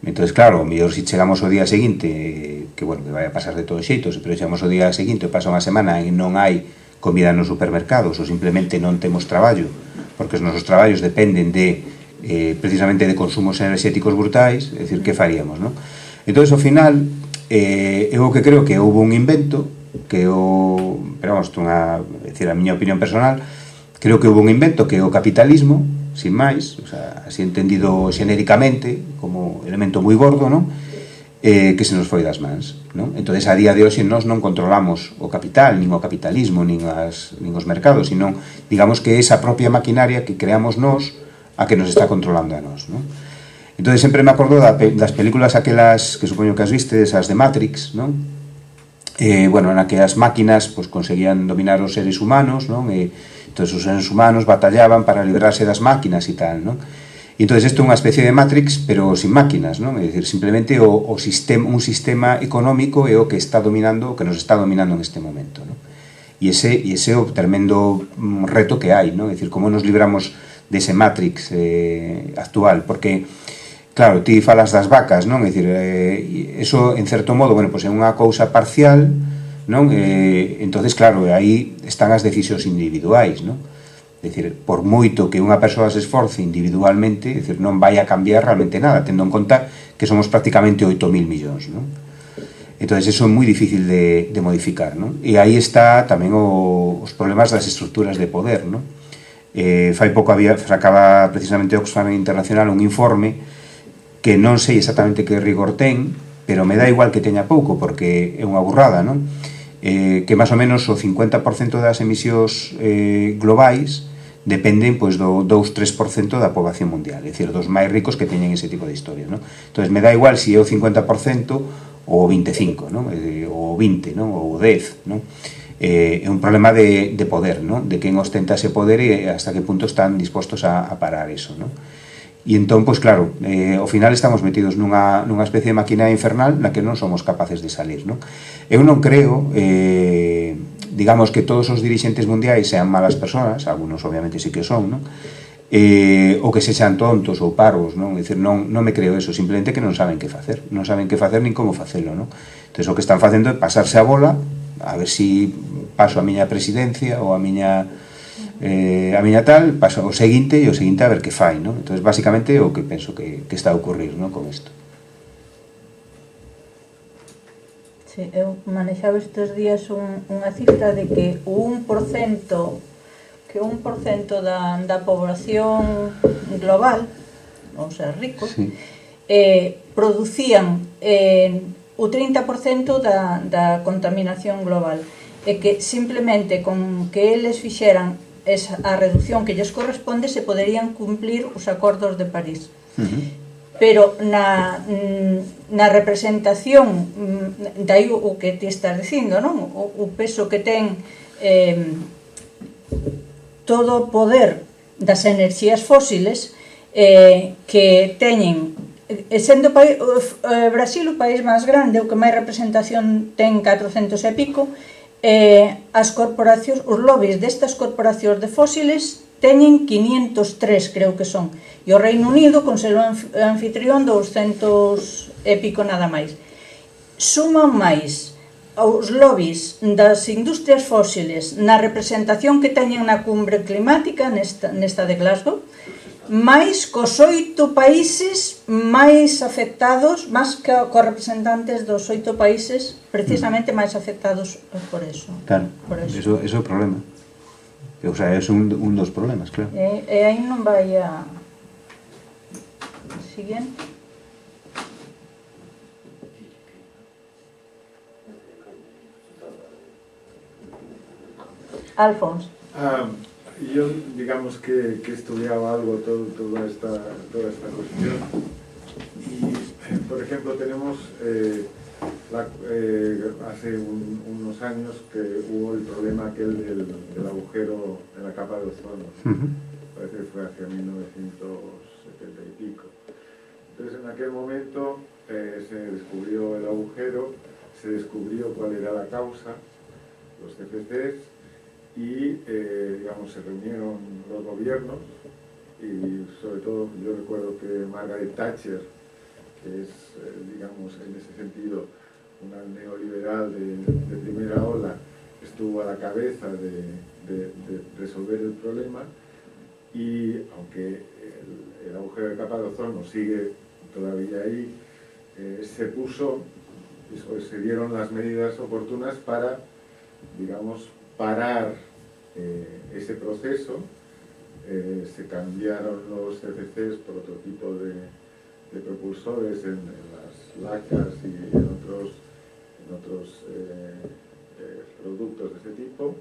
Entonces, claro, mellor se chegamos o día seguinte, que bueno, que vai a pasar de todos xeitos, pero chegamos o día seguinte, pasa unha semana e non hai comida nos supermercados ou simplemente non temos traballo, porque os nosos traballos dependen de precisamente de consumos enerxéticos brutais, é dicir, que faríamos, non? Entón, ao final, eu que creo que houve un invento que pero vamos, a miña opinión personal, creo que houve un invento que é o capitalismo, sin máis, o sea, así entendido xenéricamente, como elemento moi gordo, non? Que se nos foi das mans, non? Entón, a día de hoxe nós non controlamos o capital, nin o capitalismo, nin os mercados, sino, digamos que esa propia maquinaria que creamos nós a que nos está controlando a nós, non? Entón, sempre me acordo das películas aquelas que supoño que as vistes, as de Matrix, non? Bueno, na que as máquinas pues, conseguían dominar os seres humanos, non? Entón, os seres humanos batallaban para librarse das máquinas e tal, non? E entón, isto é unha especie de Matrix, pero sin máquinas, non? É dicir, simplemente un sistema económico é o que está dominando, o que nos está dominando en este momento, non? E ese é o tremendo reto que hai, non? É dicir, como nos libramos dese Matrix actual, porque, claro, ti falas das vacas, non? É dicir, eso, en certo modo, bueno, pues é unha cousa parcial, non? Entonces, claro, aí están as decisións individuais, non? É dicir, por moito que unha persoa se esforce individualmente, é dicir, non vai a cambiar realmente nada, tendo en conta que somos prácticamente 8.000 millóns, non? Entón, eso é moi difícil de modificar, non? E aí está tamén os problemas das estructuras de poder, non? Fai pouco sacaba precisamente Oxfam Internacional un informe que non sei exactamente que rigor ten, pero me dá igual que teña pouco, porque é unha burrada, non? Que máis ou menos o 50% das emisións globais dependen pois, do 2-3% da poboación mundial, é dicir, dos máis ricos que teñen ese tipo de historias, non? Entón, me dá igual se é o 50% ou o 25%, non? Ou o 20%, non? Ou o 10%, non? É un problema de poder, non? De quen ostenta ese poder e hasta que punto están dispostos a parar eso, non? E entón, pois claro, ao final estamos metidos nunha especie de maquinaria infernal na que non somos capaces de salir, non? Eu non creo, digamos, que todos os dirixentes mundiais sean malas persoas, algunos obviamente sí que son, non? Ou que sexan tontos ou parvos, non? É dicir, non me creo eso, simplemente que non saben que facer, non saben que facer nin como facelo, non? Entón, o que están facendo é pasarse a bola, a ver si paso a miña presidencia ou a miña tal, paso o seguinte e o seguinte a ver que fai, non? Entón, basicamente, o que penso que está a ocurrir, non, con isto. Sí, eu manexaba estes días unha cifra de que o 1% da población global, ou sea, ricos, sí, producían o 30% da contaminación global, e que simplemente con que eles fixeran a reducción que lles corresponde se poderían cumplir os acordos de París. Pero na representación, dai o que te estás dicindo, non? O peso que ten todo o poder das enerxías fósiles que teñen, sendo Brasil o país máis grande, o que máis representación ten, 400 e pico, as corporacións, os lobbies destas corporacións de fósiles teñen 503, creo que son, e o Reino Unido conserva anfitrión 200 e pico nada máis. Suman máis os lobbies das industrias fósiles na representación que teñen na cumbre climática nesta de Glasgow, máis cos 8 países máis afectados, máis que cos representantes dos 8 países precisamente máis afectados por eso. Claro, eso é o problema. O sea, é un dos problemas, claro. E aí non vai a... Siguiente. Alfonso. Yo, digamos que estudiaba algo toda esta cuestión y, por ejemplo, tenemos hace unos años que hubo el problema aquel del agujero en la capa de ozono, parece que fue hacia 1970 y pico. Entonces, en aquel momento se descubrió el agujero, se descubrió cuál era la causa, los CFCs, y digamos, se reunieron los gobiernos y sobre todo yo recuerdo que Margaret Thatcher, que es digamos en ese sentido una neoliberal de primera ola, estuvo a la cabeza de resolver el problema, y aunque el agujero de capa de ozono sigue todavía ahí, se dieron las medidas oportunas para, digamos, parar ese proceso. Se cambiaron los CFCs por otro tipo de propulsores en las lacas y en otros productos de ese tipo,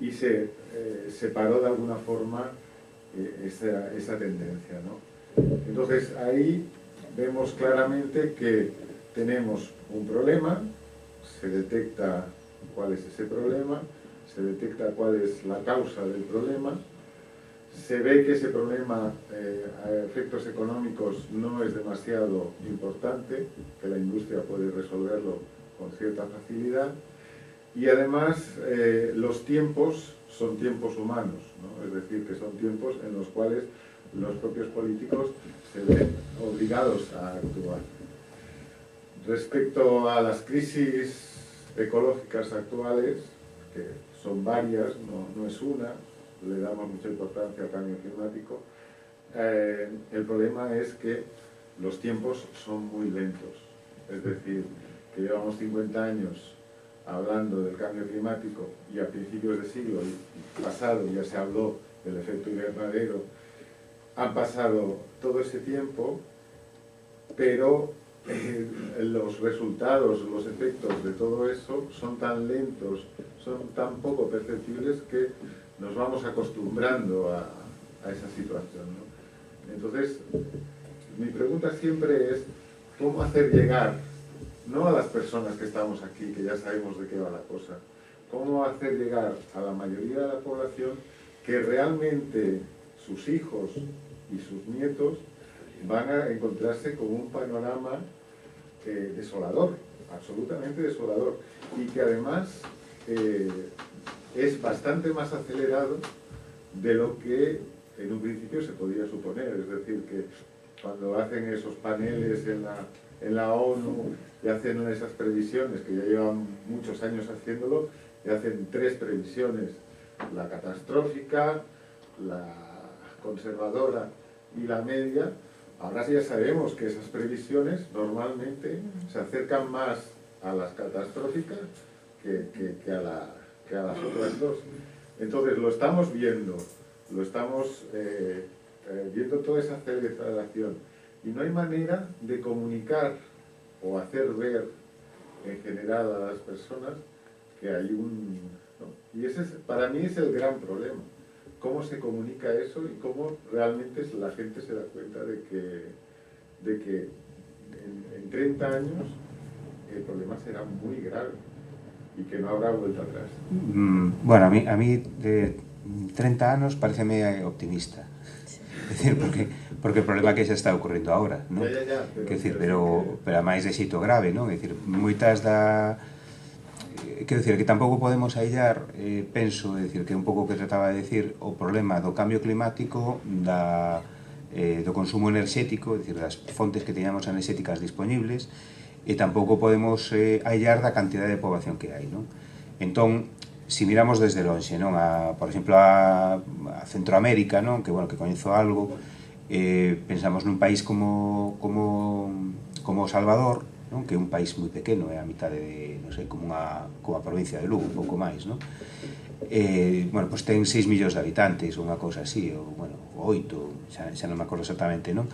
y se paró de alguna forma esa tendencia, ¿no? Entonces ahí vemos claramente que tenemos un problema, se detecta cuál es ese problema, se detecta cuál es la causa del problema, se ve que ese problema a efectos económicos no es demasiado importante, que la industria puede resolverlo con cierta facilidad, y además los tiempos son tiempos humanos, ¿no? Es decir, que son tiempos en los cuales los propios políticos se ven obligados a actuar. Respecto a las crisis ecológicas actuales, que son varias, no es una, le damos mucha importancia al cambio climático, el problema es que los tiempos son muy lentos. Es decir, que llevamos 50 años hablando del cambio climático, y a principios de siglo pasado ya se habló del efecto invernadero. Han pasado todo ese tiempo, pero los resultados, los efectos de todo eso son tan lentos, son tan poco perceptibles, que nos vamos acostumbrando a esa situación, ¿no? Entonces, mi pregunta siempre es cómo hacer llegar, no a las personas que estamos aquí, que ya sabemos de qué va la cosa, cómo hacer llegar a la mayoría de la población que realmente sus hijos y sus nietos van a encontrarse con un panorama desolador, absolutamente desolador, y que además es bastante más acelerado de lo que en un principio se podía suponer. Es decir, que cuando hacen esos paneles en la ONU y hacen esas previsiones, que ya llevan muchos años haciéndolo, y hacen 3 previsiones: la catastrófica, la conservadora y la media. Ahora sí ya sabemos que esas previsiones normalmente se acercan más a las catastróficas que a las otras dos. Entonces lo estamos viendo toda esa aceleración, y no hay manera de comunicar o hacer ver en general a las personas que hay ¿no? Y ese para mí es el gran problema. ¿Cómo se comunica eso y cómo realmente la gente se da cuenta de que en 30 años el problema será muy grave y que no habrá vuelta atrás? Bueno, a mí de 30 anos pareceme optimista. É dicir, porque o problema que xa está ocorrendo agora, non? Pero a máis de xeito grave, non? É dicir, moitas quero dicir, que tampouco podemos aillar, penso, é dicir, que un pouco que trataba de decir, o problema do cambio climático, do consumo enerxético, é dicir, das fontes que teñamos enerxéticas disponibles, e tampouco podemos aillar da cantidade de poboación que hai, non? Entón, si miramos desde lonxe, non? Por exemplo, a Centroamérica, non? Que, bueno, que coñezo algo, pensamos nun país como O Salvador, non? Que é un país moi pequeno, é a mitade de, non sei, como a provincia de Lugo, un pouco máis, non? Bueno, pois ten 6 millóns de habitantes, ou unha cousa así, ou, bueno, 8, xa non me acordo exactamente, non?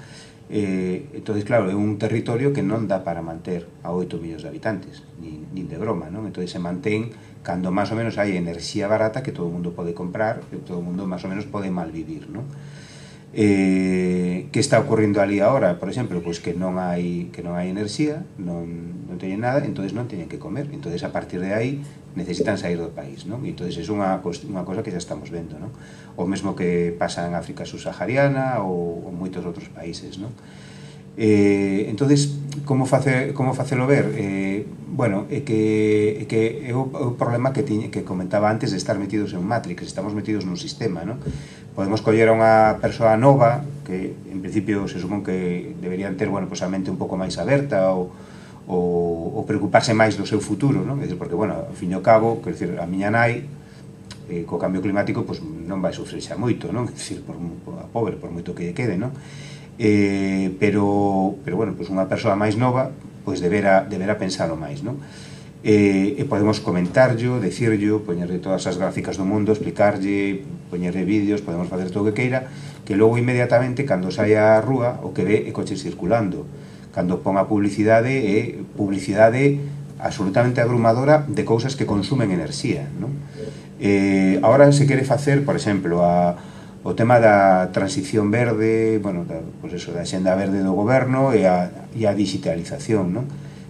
Entón, claro, é un territorio que non dá para manter a 8 millóns de habitantes, nin de broma, non? Entón, se mantén cando máis ou menos hai enerxía barata que todo o mundo pode comprar, que todo o mundo máis ou menos pode malvivir, non? Que está ocorrendo ali agora, por exemplo, pois que non hai enerxía, non teñen nada, entonces non teñen que comer, entonces a partir de aí necesitan sair do país, non? E entonces é unha cosa que xa estamos vendo, non? O mesmo que pasa en África subsahariana ou moitos outros países, non? Entonces, como facelo ver? Bueno, é que é o problema que comentaba antes de estar metidos en Matrix, estamos metidos nun sistema, non? Podemos coller a unha persoa nova que en principio se supón que deberían ter, bueno, pues a mente un pouco máis aberta ou o preocuparse máis do seu futuro, non? É dicir, porque, bueno, ao fin e ao cabo, quer dicir, a miña nai, co cambio climático, pois non vai sufrir xa moito, non? É dicir, a pobre, por moito que lle quede, non? Pero bueno, pois unha persoa máis nova, pois deberá pensalo máis, non? E podemos comentarllo, decirllo, poñerle todas as gráficas do mundo, explicarlle, poñerle vídeos, podemos facer todo o que queira, que logo inmediatamente, cando saia á rúa, o que ve é coches circulando. Cando pon a publicidade, é publicidade absolutamente abrumadora de cousas que consumen enerxía, non? Ahora se quere facer, por exemplo, o tema da transición verde, bueno, pues eso, da xenda verde do goberno e a digitalización, non?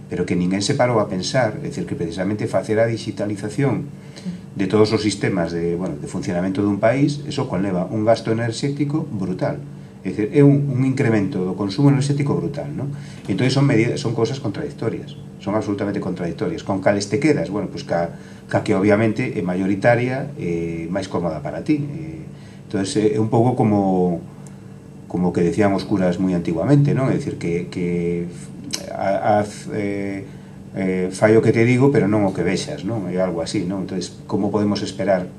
Pero que ninguén se parou a pensar, é dicir, que precisamente facer a digitalización de todos os sistemas de funcionamento dun país, eso conleva un gasto enerxético brutal. É dicir, é un incremento do consumo enerxético brutal, non? Entón son cousas contradictorias, son absolutamente contradictorias. Con cales te quedas? Bueno, pois ca que obviamente é mayoritaria e máis cómoda para ti. Entón é un pouco como que decían os curas moi antiguamente, non? É dicir, que fai o que te digo, pero non o que vexas, non? É algo así, non? Entón, como podemos esperar?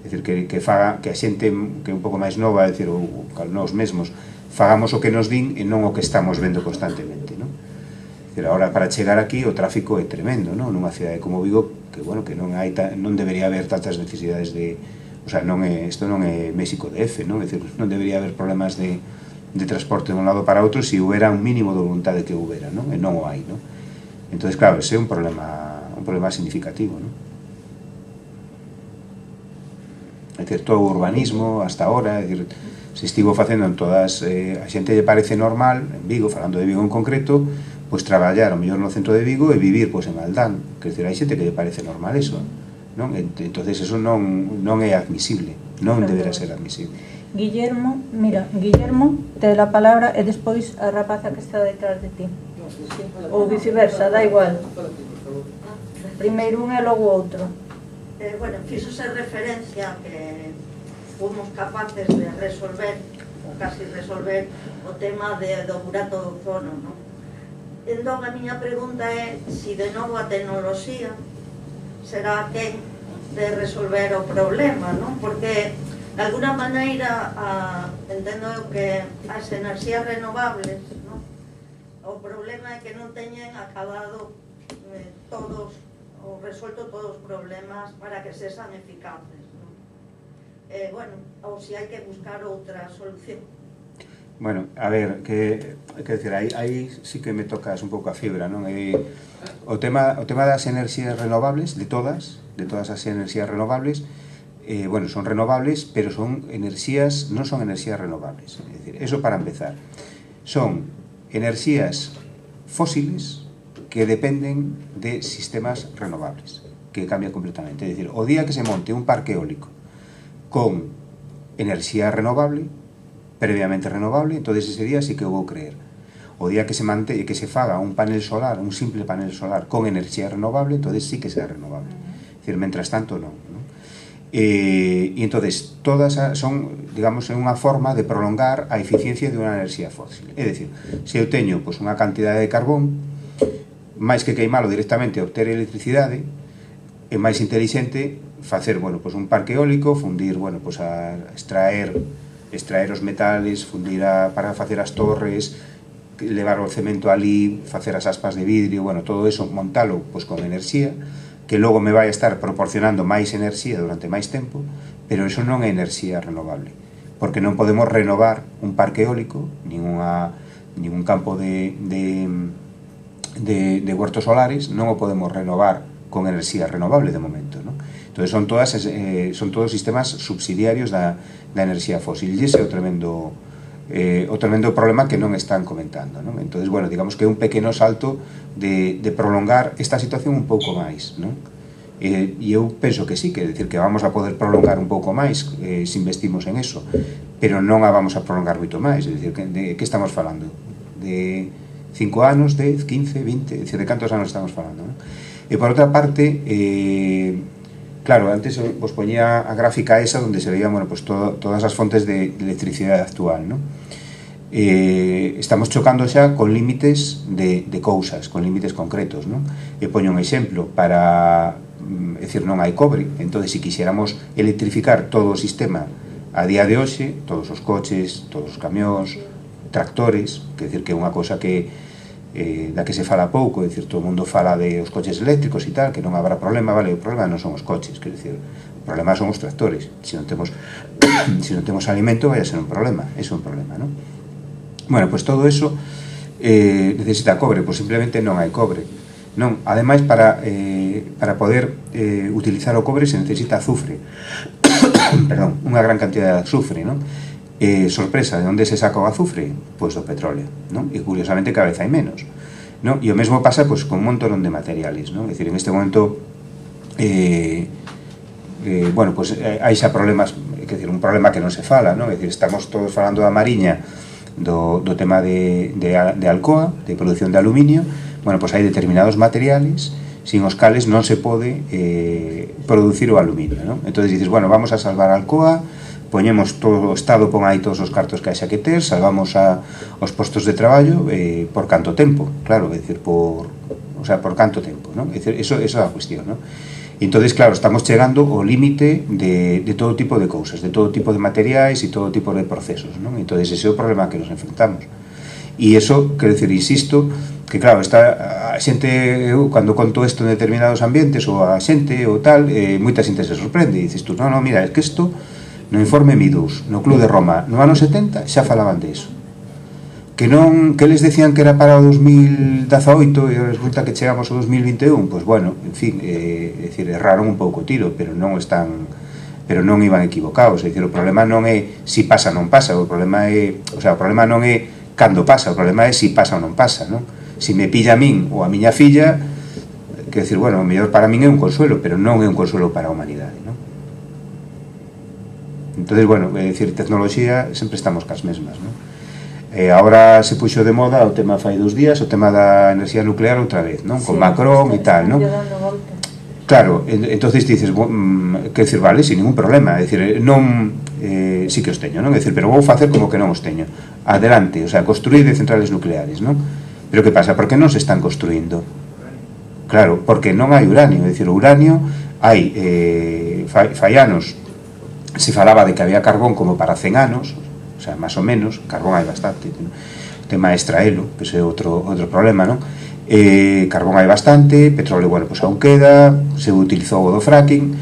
É dicir, que a xente que é un pouco máis nova, é dicir, ou nós mesmos, fagamos o que nos din e non o que estamos vendo constantemente, non? É dicir, agora, para chegar aquí, o tráfico é tremendo, non? Nunha cidade como Vigo, que, bueno, que non debería haber tantas necesidades de... O sea, isto non é México DF, non? É dicir, non debería haber problemas de transporte de un lado para outro se houbera un mínimo de voluntade que houbera, non? E non o hai, non? Entón, claro, ese é un problema significativo, non? É dicir, todo o urbanismo hasta ahora, é dicir, se estivo facendo en todas, a xente lle parece normal, en Vigo, falando de Vigo en concreto, pois traballar ao mellor no centro de Vigo e vivir pois en Aldán, que dicir, hai xente que lle parece normal eso, non? Entonces eso non é admisible, non deberá ser admisible. Guillermo, mira, Guillermo te la palabra e despois a rapaza que está detrás de ti, ou viceversa, da igual, primeiro un e logo outro. Bueno, fíxose referencia que fomos capaces de resolver, ou casi resolver, o tema do burato do ozono, non? Entón, a miña pregunta é se de novo a tecnoloxía será quen de resolver o problema, non? Porque, de alguna maneira, entendo que as enerxías renovables, non? O problema é que non teñen acabado todos ou resuelto todos os problemas para que sexan eficaces, non? Bueno, ou se hai que buscar outra solución. Bueno, a ver, que decir, aí sí que me tocas un pouco a fibra, non? O tema das enerxías renovables, de todas as enerxías renovables, bueno, son renovables, pero son enerxías, non son enerxías renovables. É dicir, eso para empezar. Son enerxías fósiles que dependen de sistemas renovables, que cambian completamente. É dicir, o día que se monte un parque eólico con enerxía renovable, previamente renovable, entonces ese día sí que o vou creer. O día que se faga un panel solar, un simple panel solar con enerxía renovable, entonces sí que será renovable. É dicir, mentras tanto non. E entonces todas son, digamos, unha forma de prolongar a eficiencia de unha enerxía fósil. É dicir, se eu teño pois, unha cantidade de carbón, máis que queimalo directamente a obter electricidade, é máis intelixente facer, bueno, pois un parque eólico, fundir, bueno, pois a extraer os metales, fundir para facer as torres, levar o cemento ali, facer as aspas de vidrio, bueno, todo eso, montalo pois con enerxía, que logo me vai a estar proporcionando máis enerxía durante máis tempo, pero eso non é enerxía renovable, porque non podemos renovar un parque eólico, ningún campo de huertos solares, non o podemos renovar con enerxía renovable de momento, non? Entón, son todos sistemas subsidiarios da enerxía fósil, e ese é o tremendo problema que non están comentando, non? Entón, bueno, digamos que é un pequeno salto de prolongar esta situación un pouco máis, non? E eu penso que sí, que é dicir que vamos a poder prolongar un pouco máis se investimos en eso, pero non a vamos a prolongar moito máis, é dicir, de que estamos falando? De 5 anos, 10, 15, 20, é dicir, de cantos anos estamos falando, non? E por outra parte, claro, antes vos poñía a gráfica esa onde se veían, bueno, pues todas as fontes de electricidade actual, non? estamos chocando xa con límites de cousas, con límites concretos, non? E poño un exemplo, para, é dicir, non hai cobre, entón, se quixéramos electrificar todo o sistema a día de hoxe, todos os coches, todos os camións, tractores, que é dicir, que é unha cosa que da que se fala pouco, é dicir, todo o mundo fala de os coches eléctricos e tal, que non habrá problema, vale, o problema non son os coches, quer dicir, o problema son os tractores, se non temos alimento vai a ser un problema, é un problema, non? Bueno, pois todo eso necesita cobre, pois simplemente non hai cobre, non? Ademais, para poder utilizar o cobre se necesita azufre, perdón, unha gran cantidad de azufre, non? Sorpresa, de onde se saca o azufre? Pois do petróleo, non? E curiosamente cada vez hai menos, non? E o mesmo pasa pois con un montón de materiales, non? É dicir, en este momento bueno, pois hai xa problemas, é dicir, un problema que non se fala, non? É dicir, estamos todos falando da Mariña, do tema de Alcoa, de produción de aluminio. Bueno, pois hai determinados materiales sin os cales non se pode producir o aluminio, non? Entón dices, bueno, vamos a salvar Alcoa, poñemos todo o Estado, pon aí todos os cartos que haxa que ter, salvamos os postos de traballo, por canto tempo, claro, é dicir, por canto tempo, non? É dicir, eso é a cuestión, non? Entón, claro, estamos chegando ao límite de todo tipo de cousas, de todo tipo de materiais e todo tipo de procesos, non? Entón, ese é o problema que nos enfrentamos. E iso, quero dicir, insisto, que claro, a xente, eu cando conto isto en determinados ambientes, ou a xente, ou tal, moita xente se sorprende, e dices tú, no, mira, é que isto, no informe MIDUS, no Club de Roma, no ano 70, xa falaban de iso. Que les decían que era para o 2018 e resulta que chegamos ao 2021, pois bueno, en fin, é dicir, erraron un pouco o tiro, pero non iban equivocados, é dicir, o problema non é si pasa ou non pasa, o problema non é cando pasa, o problema é si pasa ou non pasa, non? Si me pilla a min ou a miña filla, quero dicir, bueno, o mellor para min é un consuelo, pero non é un consuelo para a humanidade, non? Entón, bueno, é dicir, tecnoloxía, sempre estamos cas mesmas, non? Agora se puxo de moda o tema fai 2 días, o tema da enerxía nuclear outra vez, non? Con Macron e tal, non? Claro, entonces dices, quer dicir, vale, sin ningún problema, é dicir, non, sí que os teño, non? É dicir, pero vou facer como que non os teño. Adelante, o sea, construir de centrales nucleares, non? Pero que pasa? Por que non se están construindo? Claro, porque non hai uranio, é dicir, o uranio hai, fai anos, se falaba de que había carbón como para 100 anos, o sea, máis ou menos, carbón hai bastante, o tema é extraelo, que é outro problema, non? Carbón hai bastante, petróleo, bueno, pois aún queda, se utilizou o do fracking,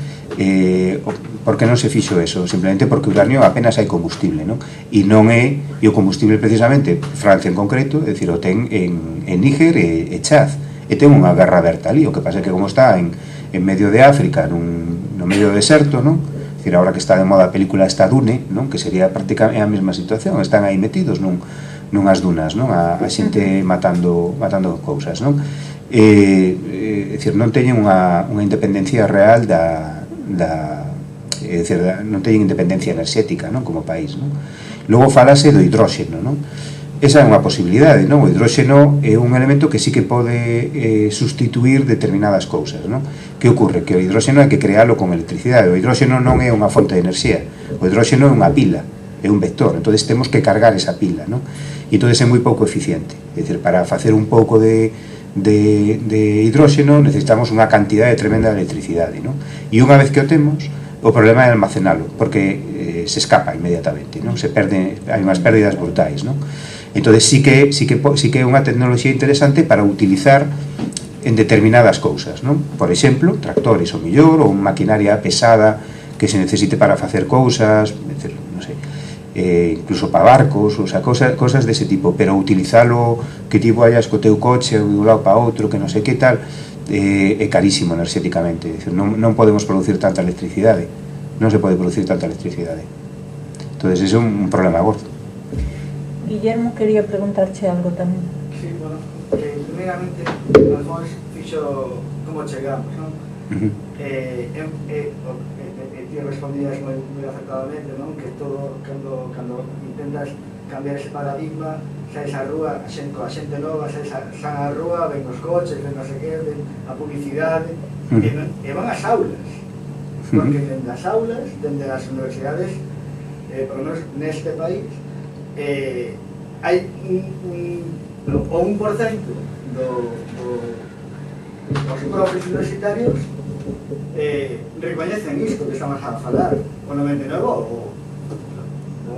por que non se fixo eso? Simplemente porque o uranio apenas hai combustible, non? E non é, e o combustible precisamente, Francia en concreto, é dicir, o ten en Níger e Chad, e ten unha guerra aberta ali, o que pasa é que como está en medio de África, no medio do deserto, non? É dicir, agora que está de moda a película esta Dune, non? Que sería prácticamente a mesma situación, están aí metidos nunhas dunas, non? A xente matando cousas, non? É dicir, non teñen unha independencia real é dicir, non teñen independencia enerxética, non? Como país, non? Logo falase do hidróxeno, non? Esa é unha posibilidade, non? O hidróxeno é un elemento que sí que pode sustituir determinadas cousas, non? Que ocorre? Que o hidróxeno hai que crealo con electricidade. O hidróxeno non é unha fonte de enerxía. O hidróxeno é unha pila, é un vector. Entón, temos que cargar esa pila, non? E entón, é moi pouco eficiente. É dicir, para facer un pouco de hidróxeno necesitamos unha cantidade tremenda de electricidade, non? E unha vez que o temos, o problema é almacenalo, porque se escapa inmediatamente, non? Se perde, hai unhas pérdidas brutais, non? Entón, sí que é unha tecnoloxía interesante para utilizar en determinadas cousas, non? Por exemplo, tractores ou mellor, ou maquinaria pesada que se necesite para facer cousas, non sei, incluso para barcos, o sea, cosas dese tipo, pero utilizalo que ti vayas co teu coche de un lado para outro, que non sei que tal, é carísimo enerxéticamente, é dicir, non podemos producir tanta electricidade, non se pode producir tanta electricidade. Entón, ese é un problema gordo. Guillermo quería preguntarche algo tamén. Sí, bueno, primeramente, Alfonso fixo como chegamos, non? Ti respondías moi acertadamente, non? Que todo, cando intentas cambiar ese paradigma, saes á rúa, coa xente nova, saes á rúa, ven os coches, ven non sei que, ven a publicidade, e van ás aulas, porque dende as aulas, dende as universidades, por lo menos neste país, hai o 1% dos propios universitarios recoñecen isto que estamos a falar, o 99 o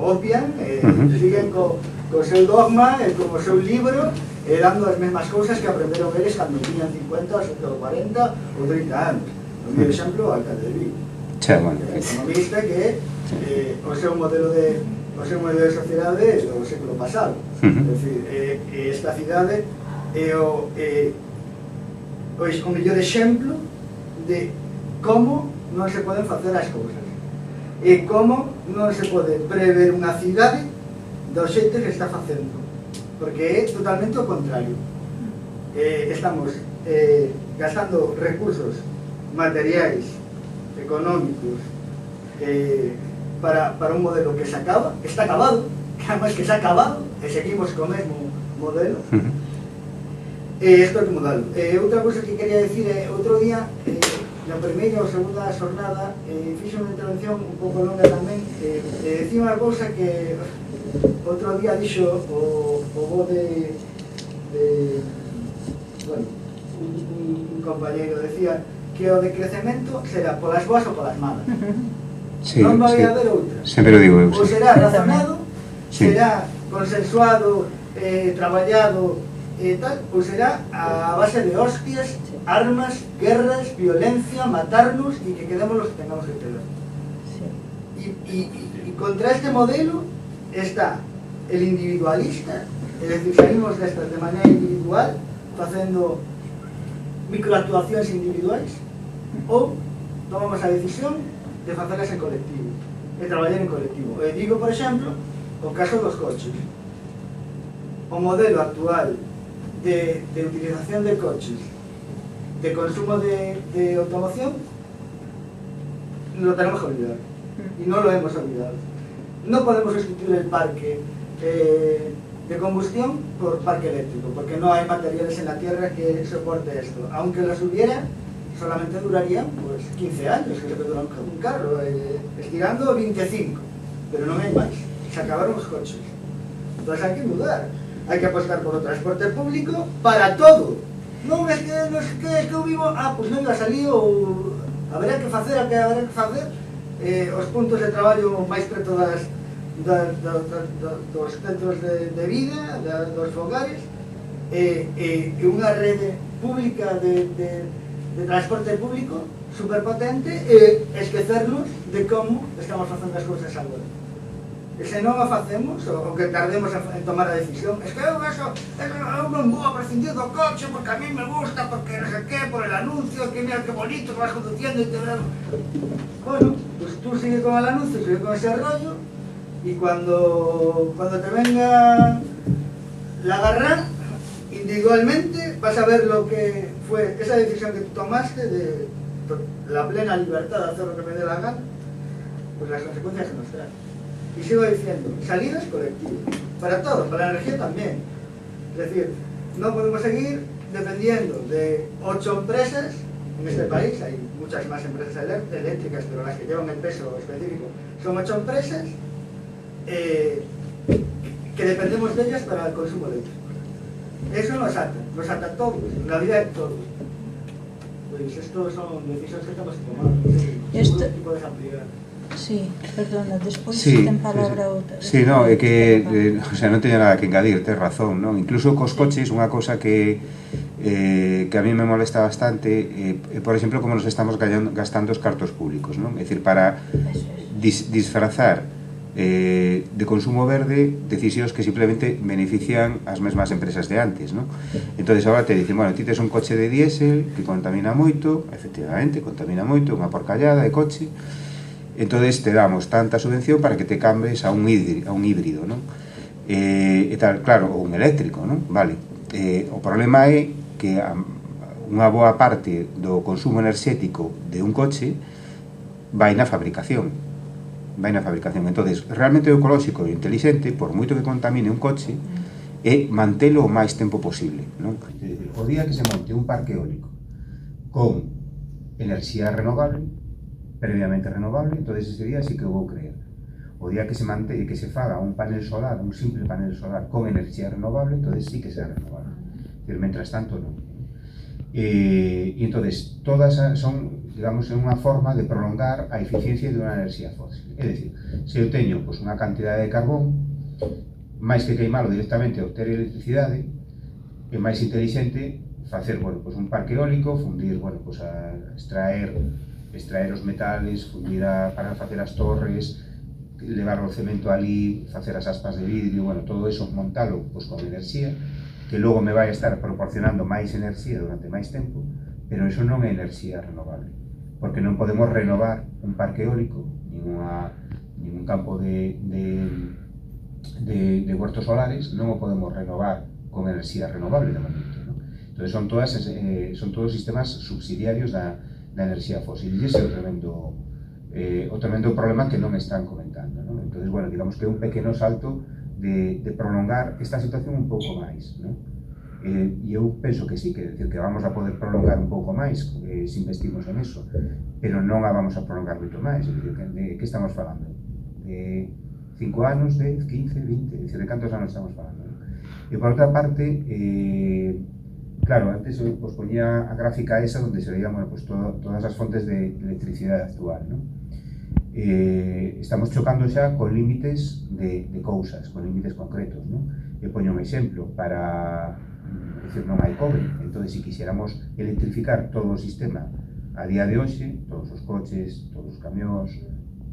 obvian, siguen co seu dogma e co seu libro, dando as mesmas cousas que aprenderon eles cando tiñan 50, ou 40 ou 30 anos. O meu exemplo, o alcalde de Vigo, economista que o seu modelo de sociedade do século pasado. É dicir, esta cidade é o mellor exemplo de como non se poden facer as cousas e como non se pode prever unha cidade do xeito que está facendo, porque é totalmente o contrario. Estamos gastando recursos materiais, económicos, para un modelo que se acaba, que está acabado, que además que se ha acabado, e seguimos co mesmo modelo. Isto hai que mudarlo. Outra cousa que quería dicir é, outro día, na primeira ou segunda xornada, fixe unha intervención un pouco longa tamén, dicía unha cousa que outro día dixo o bo de bueno, un compañeiro decía que o decrecemento será polas boas ou polas malas. Sí, non vai sí. haber outra. Sempre lo digo eu. Ou será razonado, Sí. será consensuado, traballado e tal, ou será a base de hostias, armas, guerras, violencia, matarnos e que quedemos los que tengamos que quedar. Y contra este modelo está el individualista, es decir, salimos destas de maneira individual, facendo microactuacións individuais, ou tomamos a decisión de facelas en colectivo, de traballar en colectivo. Digo, por exemplo, o caso dos coches. O modelo actual de utilización de coches, de consumo de automoción, lo tenemos que olvidar. Y no lo hemos olvidado. No podemos sustituir el parque de combustión por parque eléctrico, porque no hay materiales en la Tierra que soporte esto. Aunque los hubiera, solamente durarían pues 15 años, que es lo que dura un carro, estirando 25, pero non hai máis, se acabaron os coches. Entonces hai que mudar, hai que apostar por o transporte público para todo. Non é que eu vivo, pues non iba a salir, ou haberá que facer, os puntos de traballo máis preto dos centros de vida, dos fogares, e unha rede pública de transporte público superpotente e esquecernos de como estamos facendo as cousas agora. E se non a facemos, o que tardemos en tomar a decisión, es que eu non vou a prescindir do coche porque a mí me gusta, porque non sei que, por el anuncio, que mira que bonito que vas conduciendo y te ves. Bueno, pues tú sigue con el anuncio, sigue con ese rollo, y cuando te venga la garra, individualmente vas a ver lo que fue esa decisión que tú tomaste de la plena libertad de hacer lo que me dé la gana, pues las consecuencias que nos traen. Y sigo diciendo, salidas colectivas, para todo, para la energía también. Es decir, no podemos seguir dependiendo de 8 empresas, en este país hay muchas más empresas eléctricas, pero las que llevan el peso específico son 8 empresas, que dependemos de ellas para el consumo eléctrico. Eso nos ata a todos, la vida de todos. Pues esto son decisiones que estamos tomando. Esto puedes ampliar. Sí, perdona, despois Sí, ten palabra outra. Sí, no, é que o sea, non teño nada que engadir, tes razón, non? Incluso cos coches, unha cousa que a mí me molesta bastante, por exemplo, como nos estamos gastando os cartos públicos, non? É dicir, para disfrazar de consumo verde decisións que simplemente benefician as mesmas empresas de antes, non? Entonces agora te dicen, bueno, ti tes un coche de diésel que contamina moito, efectivamente, contamina moito, unha porcallada de coche, entonces te damos tanta subvención para que te cambes a un híbrido, non? E tal, claro, ou un eléctrico, non? Vale. O problema é que unha boa parte do consumo enerxético de un coche vai na fabricación. Entonces, realmente o ecolóxico e intelixente, por moito que contamine un coche, é mantelo o máis tempo posible, non? O día que se monte un parque eólico con enerxía renovable, previamente renovable, entonces ese día sí que o vou creer. o día que se faga un panel solar, un simple panel solar con enerxía renovable, entonces sí que será renovable. Pero mientras tanto non. E entonces todas son, digamos, unha forma de prolongar a eficiencia de unha enerxía fósil. É dicir, se eu teño pois, unha cantidade de carbón, máis que queimalo directamente a obter electricidade, é máis intelixente facer, bueno, pois un parque eólico, fundir, bueno, pois a extraer os metales, fundir para facer as torres, levar o cemento ali, facer as aspas de vidrio, bueno, todo eso, montalo pois, con enerxía, que logo me vai a estar proporcionando máis enerxía durante máis tempo, pero eso non é enerxía renovable, porque non podemos renovar un parque eólico, ningún campo de huertos solares, non o podemos renovar con enerxía renovable de momento, ¿no? Entonces son todos sistemas subsidiarios da enerxía fósil, e ese é o tremendo problema que non están comentando, ¿no? Entonces, bueno, digamos que é un pequeno salto de prolongar esta situación un pouco máis, ¿no? E eu penso que sí, que vamos a poder prolongar un pouco máis se investimos en eso, pero non a vamos a prolongar moito máis. De que estamos falando? De 5 anos, 10, 15, 20, de cantos anos estamos falando, ¿no? E por outra parte, claro, antes eu pues, ponía a gráfica esa donde se veían bueno, pues, todas as fontes de electricidade actual, ¿no? Estamos chocando xa con límites de cousas, con límites concretos, ¿no? E poño un exemplo, decir, non hai cobre, entón, se quixéramos electrificar todo o sistema a día de hoxe, todos os coches, todos os camións,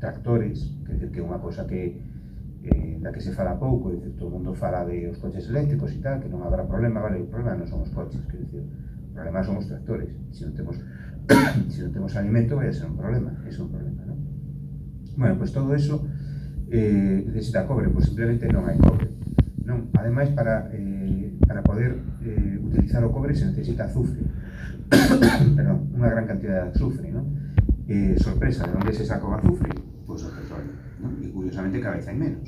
tractores, que é unha cosa da que se fala pouco, é dicir, todo o mundo fala de os coches eléctricos e tal, que non habrá problema, vale, o problema non son os coches, que dicir, o problema son os tractores, se non temos alimento vai a ser un problema, é un problema, non? Bueno, pois todo eso necesita cobre, pois simplemente non hai cobre, non? Ademais, para poder utilizar o cobre se necesita azufre, perdón, unha gran cantidad de azufre, non? Sorpresa, de onde se saca o azufre? Pois do petróleo, non? E curiosamente cada vez hai menos,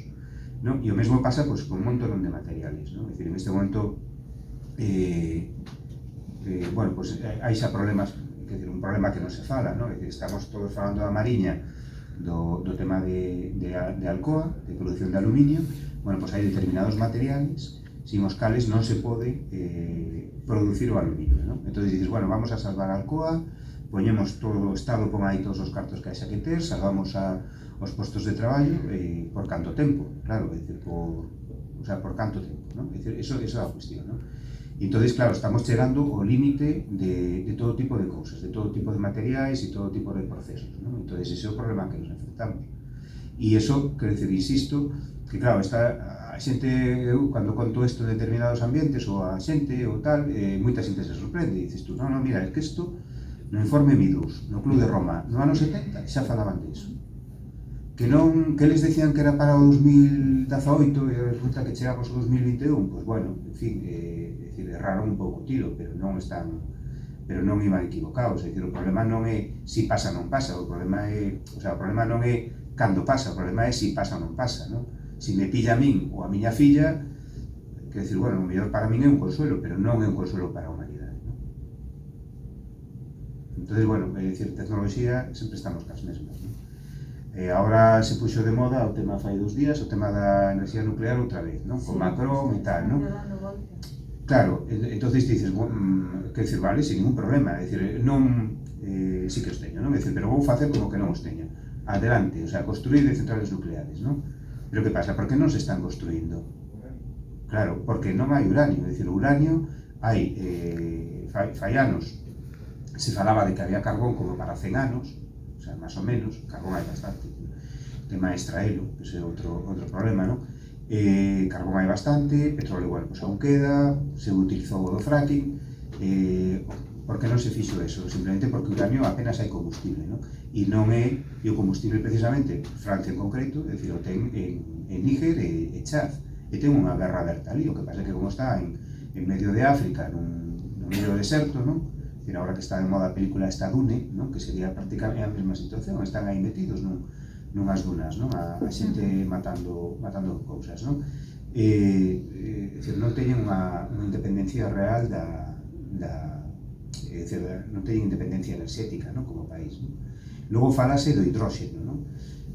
non? E o mesmo pasa pois, con un montón de materiales, non? É dicir, en este momento bueno, pois hai xa problemas, é dicir, un problema que non se fala, non? É dicir, estamos todos falando da Mariña, do tema de Alcoa, de produción de aluminio. Bueno, pois hai determinados materiales sin os cales non se pode producir o aluminio, non? Entón dices, bueno, vamos a salvar a Alcoa, poñemos todo o Estado, pon aí todos os cartos que hai xa que ter, salvamos os postos de traballo, por canto tempo, claro, é dicir, por canto tempo, non? É dicir, eso é a cuestión, non? E entón, claro, estamos chegando ao límite de todo tipo de cousas, de todo tipo de materiais e todo tipo de procesos, non? Entón, ese é o problema que nos enfrentamos. E iso, quero dicir, insisto, que claro, a xente, eu, cando conto isto en determinados ambientes, ou a xente, ou tal, moita xente se sorprende, e dices tú, non, mira, é que isto, no informe MIDUS, no Club de Roma, no ano 70, xa falaban diso. Que les decían que era para o 2018 e resulta que chegamos ao 2021, pois bueno, en fin, erraron un pouco o tiro, pero non iban equivocados, é dicir, o problema non é si pasa ou non pasa, o problema non é cando pasa, o problema é si pasa ou non pasa, non? Si me pilla a min ou a miña filla, quero dicir, bueno, o mellor para min é un consuelo, pero non é un consuelo para a humanidade, non? Entón, bueno, é dicir, tecnoloxía, sempre estamos cas mesmas, non? Agora se puxo de moda o tema fai 2 días, o tema da enerxía nuclear outra vez, non? Con Macron e tal, non? Claro, entonces dices, quer dicir, vale, sin ningún problema, é dicir, non, sí que os teño, non? É dicir, pero vou facer como que non os teño. Adelante, o sea, construir de centrales nucleares, non? Pero que pasa? Por que non se están construindo? Claro, porque non hai uranio, é dicir, o uranio hai, fai anos, se falaba de que había carbón como para 100 anos, o sea, máis ou menos, carbón hai bastante, o tema é extraelo, que é outro problema, non? Carbón hai bastante, petróleo, bueno, pues aún queda, se utilizou o do fracking, por que non se fixo eso? Simplemente porque o uranio apenas hai combustible, non? E non é o combustible precisamente, Francia en concreto, é dicir, o ten en Níger e Chad, e ten unha guerra aberta ali, o que pasa é que como está en medio de África, no medio do deserto, non? É dicir, agora que está de moda a película esta Dune, non? Que sería prácticamente a mesma situación, están aí metidos nunhas dunas, non? A xente matando cousas, non? É dicir, non teñen unha independencia real é dicir, non teñen independencia enerxética, non? Como país, non? Logo falase do hidróxeno, non?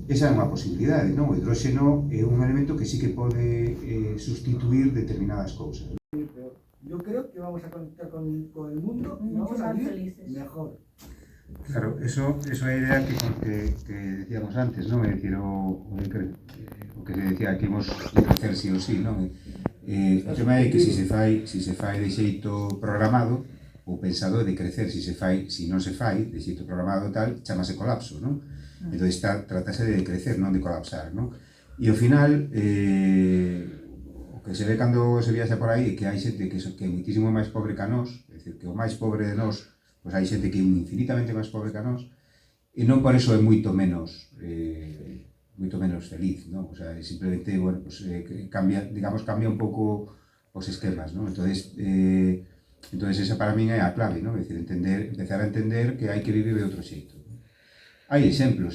esa é unha posibilidade, non? O hidróxeno é un elemento que sí que pode sustituir determinadas cousas. Yo creo que vamos a conectar con el mundo y vamos a vivir mejor. Claro, eso é a idea que decíamos antes, non? É dicir, o que se decía que imos crecer sí ou sí, non? O tema é que se fai de xeito programado ou pensado de crecer, se non se fai de xeito programado tal, chamase colapso, non? Entón tratase de crecer, non de colapsar, non? E ao final, o que se ve cando se viaxa por aí é que hai xente que é muitísimo máis pobre que a nós, é dicir, que o máis pobre de nós, pois hai xente que é infinitamente máis pobre que a nós, e non por eso é moito menos feliz, non? O sea, simplemente, bueno, pues, cambia un pouco os esquemas, non? Entonces esa para min é a clave, non? É dicir, empezar a entender que hai que vivir de outro xeito. Hai exemplos,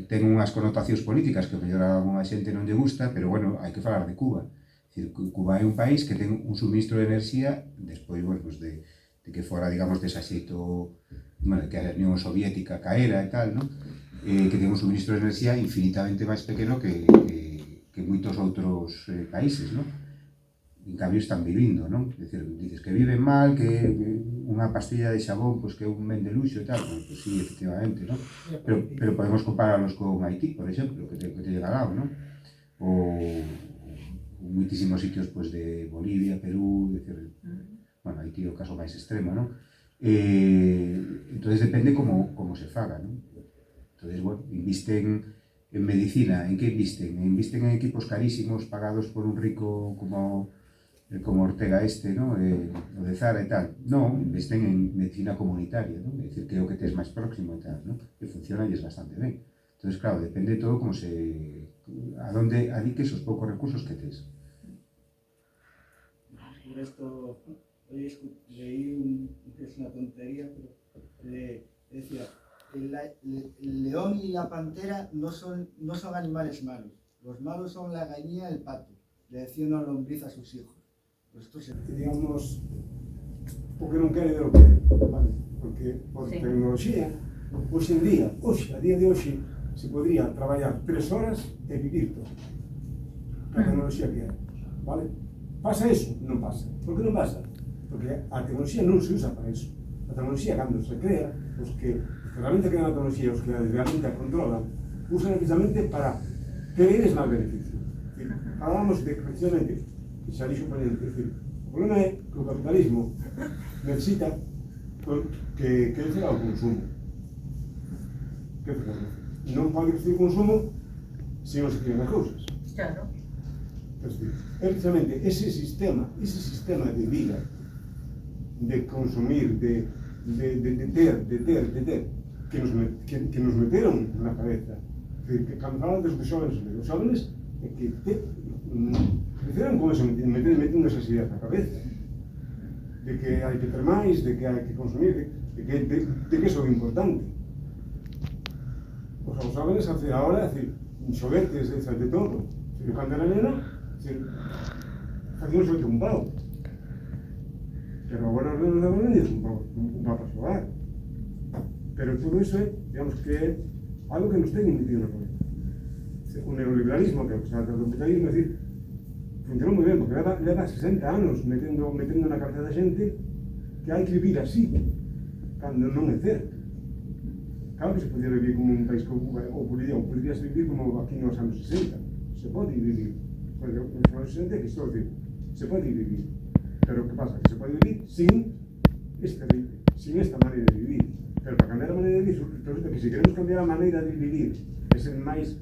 ten unhas connotacións políticas que o mellor a unha xente non lle gusta, pero bueno, hai que falar de Cuba. É dicir, Cuba é un país que ten un suministro de enerxía, despois, bueno, pues de que fora, digamos, desa xeito, bueno, que a Unión Soviética caera e tal, non? Que ten un suministro de enerxía infinitamente máis pequeno que moitos outros países, non? En cambio están vivindo, non? Dices que viven mal, que unha pastilla de xabón, pois que é un ben de luxo e tal, pois sí, efectivamente, non? Pero podemos compararlos con Haití, por exemplo, que te llega ao lado, non? Ou muitísimos sitios, pois, de Bolivia, Perú, bueno, Haití é o caso máis extremo, non? Entonces depende como se faga, non? Entonces, bueno, invisten en medicina, en que invisten? Invisten en equipos carísimos pagados por un rico como Ortega ¿no? O de Zara e tal. Non, invisten en medicina comunitaria, non? É dicir, que é o que tes máis próximo e tal, non? Que funciona e é bastante ben. Entonces, claro, depende todo como a donde adiques os poucos recursos que tes. Por esto, hoy leí que es una tontería, pero decía, el león y la pantera no son animales malos. Los malos son la gallina y el pato. Le decía una lombriz a sus hijos. Pues esto digamos, porque non quere ver o que é, vale? Porque por tecnoloxía, a día de hoxe, se podría traballar 3 horas e vivir todo. A tecnoloxía que hai, vale? Pasa eso? Non pasa. Por que non pasa? Porque a tecnoloxía non se usa para eso. A tecnoloxía, cando se crea, os que realmente crean a tecnoloxía, os que realmente a controlan, usan precisamente para que eles máis beneficio. Falamos de que precisamente, que xa dixo ponente, o problema é que o capitalismo necesita que ele o consumo. Non pode existir consumo se non se crean as cousas. Claro. É precisamente ese sistema de vida, de consumir, de ter, que nos meteron na cabeza. Que cando falan dos xóvenes é que creceron con eso, metiendo esas ideas na cabeza. De que hai que ter máis, de que hai que consumir, de que eso é importante. Os xóvenes agora, xoguetes, de todo. Eu cando era nena, facíamos xoguete un pau. Pero agora os nenos agora non dicen un pau para xogar. Pero todo iso é, digamos que é algo que nos ten metido na cabeza. O neoliberalismo, que é o capitalismo, é dicir, funcionou moi ben, porque leva 60 anos metendo na cabeza da xente que hai que vivir así, cando non é certo. Claro que se podía vivir como un país, ou podría vivir como aquí nos anos 60. Se pode vivir. Porque nos anos 60 que estou a decir, se pode vivir. Pero que pasa? Que se pode vivir sin esta maneira de vivir. Pero para cambiar a maneira de vivir, resulta que se queremos cambiar a maneira de vivir, é ser máis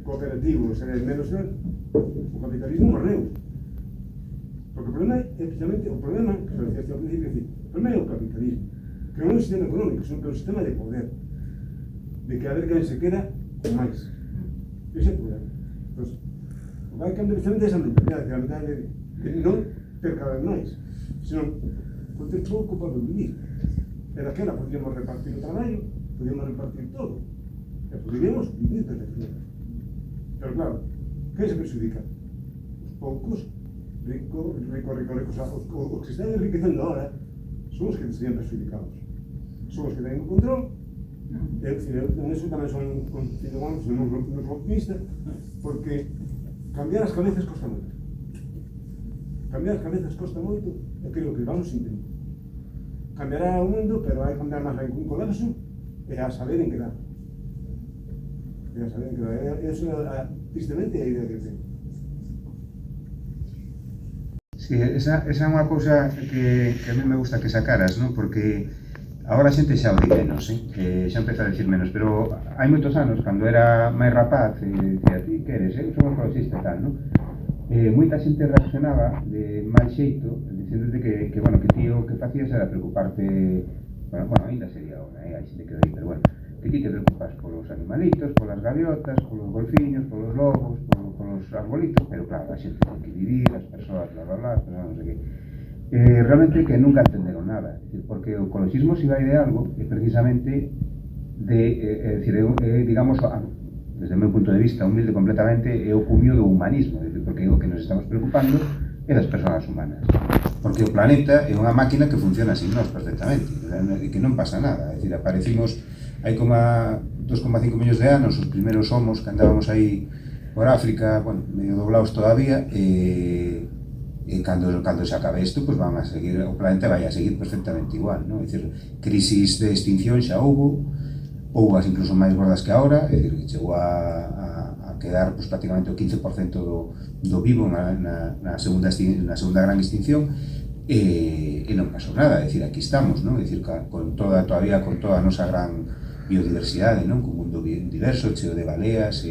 cooperativo, ser menos o capitalismo morreu. Porque o problema é precisamente o problema, que se decía ao principio, o problema é o capitalismo, que non é un sistema económico, sino que é un sistema de poder, de que a ver quen se queda con máis. Ese é o problema. Entón, o que hai que cambiar precisamente esa mentalidade de non ter cada vez máis, senón ter pouco para vivir. E daquela podríamos repartir o traballo, podríamos repartir todo. E poderíamos vivir perfectamente. Pero claro, que se perjudica? Os poucos, ricos, os que se están enriquecendo ahora, son os que se serían perjudicados. Son os que teñen o control, É dicir, en eso tamén son optimista, porque cambiar as cabezas costa moito. Cambiar as cabezas costa moito, e creo que vamos intentando. Cambiará o mundo, pero hai que andar máis en un colapso e a saber en que dá. E a saber en que dá. Eso, tristemente, é a idea que tengo. Sí, esa é unha cousa que a mí me gusta que sacaras, ¿no? Porque agora a xente xa o di menos, xa empeza a decir menos, pero hai moitos anos, cando era máis rapaz, dicía, ti que eres, eu son ecologista e tal, ¿no? Moita xente reaccionaba de mal xeito, dicéndote que bueno, que ti o que facías era preocuparte, bueno, ainda sería ahora, hai xente que o di, pero bueno, que ti te preocupas polos animalitos, polas gaviotas, polos golfiños, polos lobos, polos arbolitos, pero claro, a xente ten que vivir, as persoas, as persoas, non sei que. Realmente que nunca entenderon nada, porque o ecologismo se vai de algo, precisamente digamos, desde o meu punto de vista, humilde completamente, é o cumio do humanismo, porque o que nos estamos preocupando é das persoas humanas, porque o planeta é unha máquina que funciona sin nós perfectamente, e que non pasa nada, é dicir, aparecimos hai como 2,5 millóns de anos, os primeiros homos que andábamos aí por África, bueno, medio doblados todavía, e cando se acabe isto, pues van a seguir, o planeta vai a seguir perfectamente igual, ¿no? É dicir, crisis de extinción xa houve as incluso máis gordas que agora, é dicir, que chegou a quedar pues, prácticamente o 15% do vivo na segunda gran extinción, e non pasou nada, é dicir, aquí estamos, ¿no? É dicir, todavía con toda a nosa gran biodiversidade, non? Con un mundo diverso, cheo de baleas,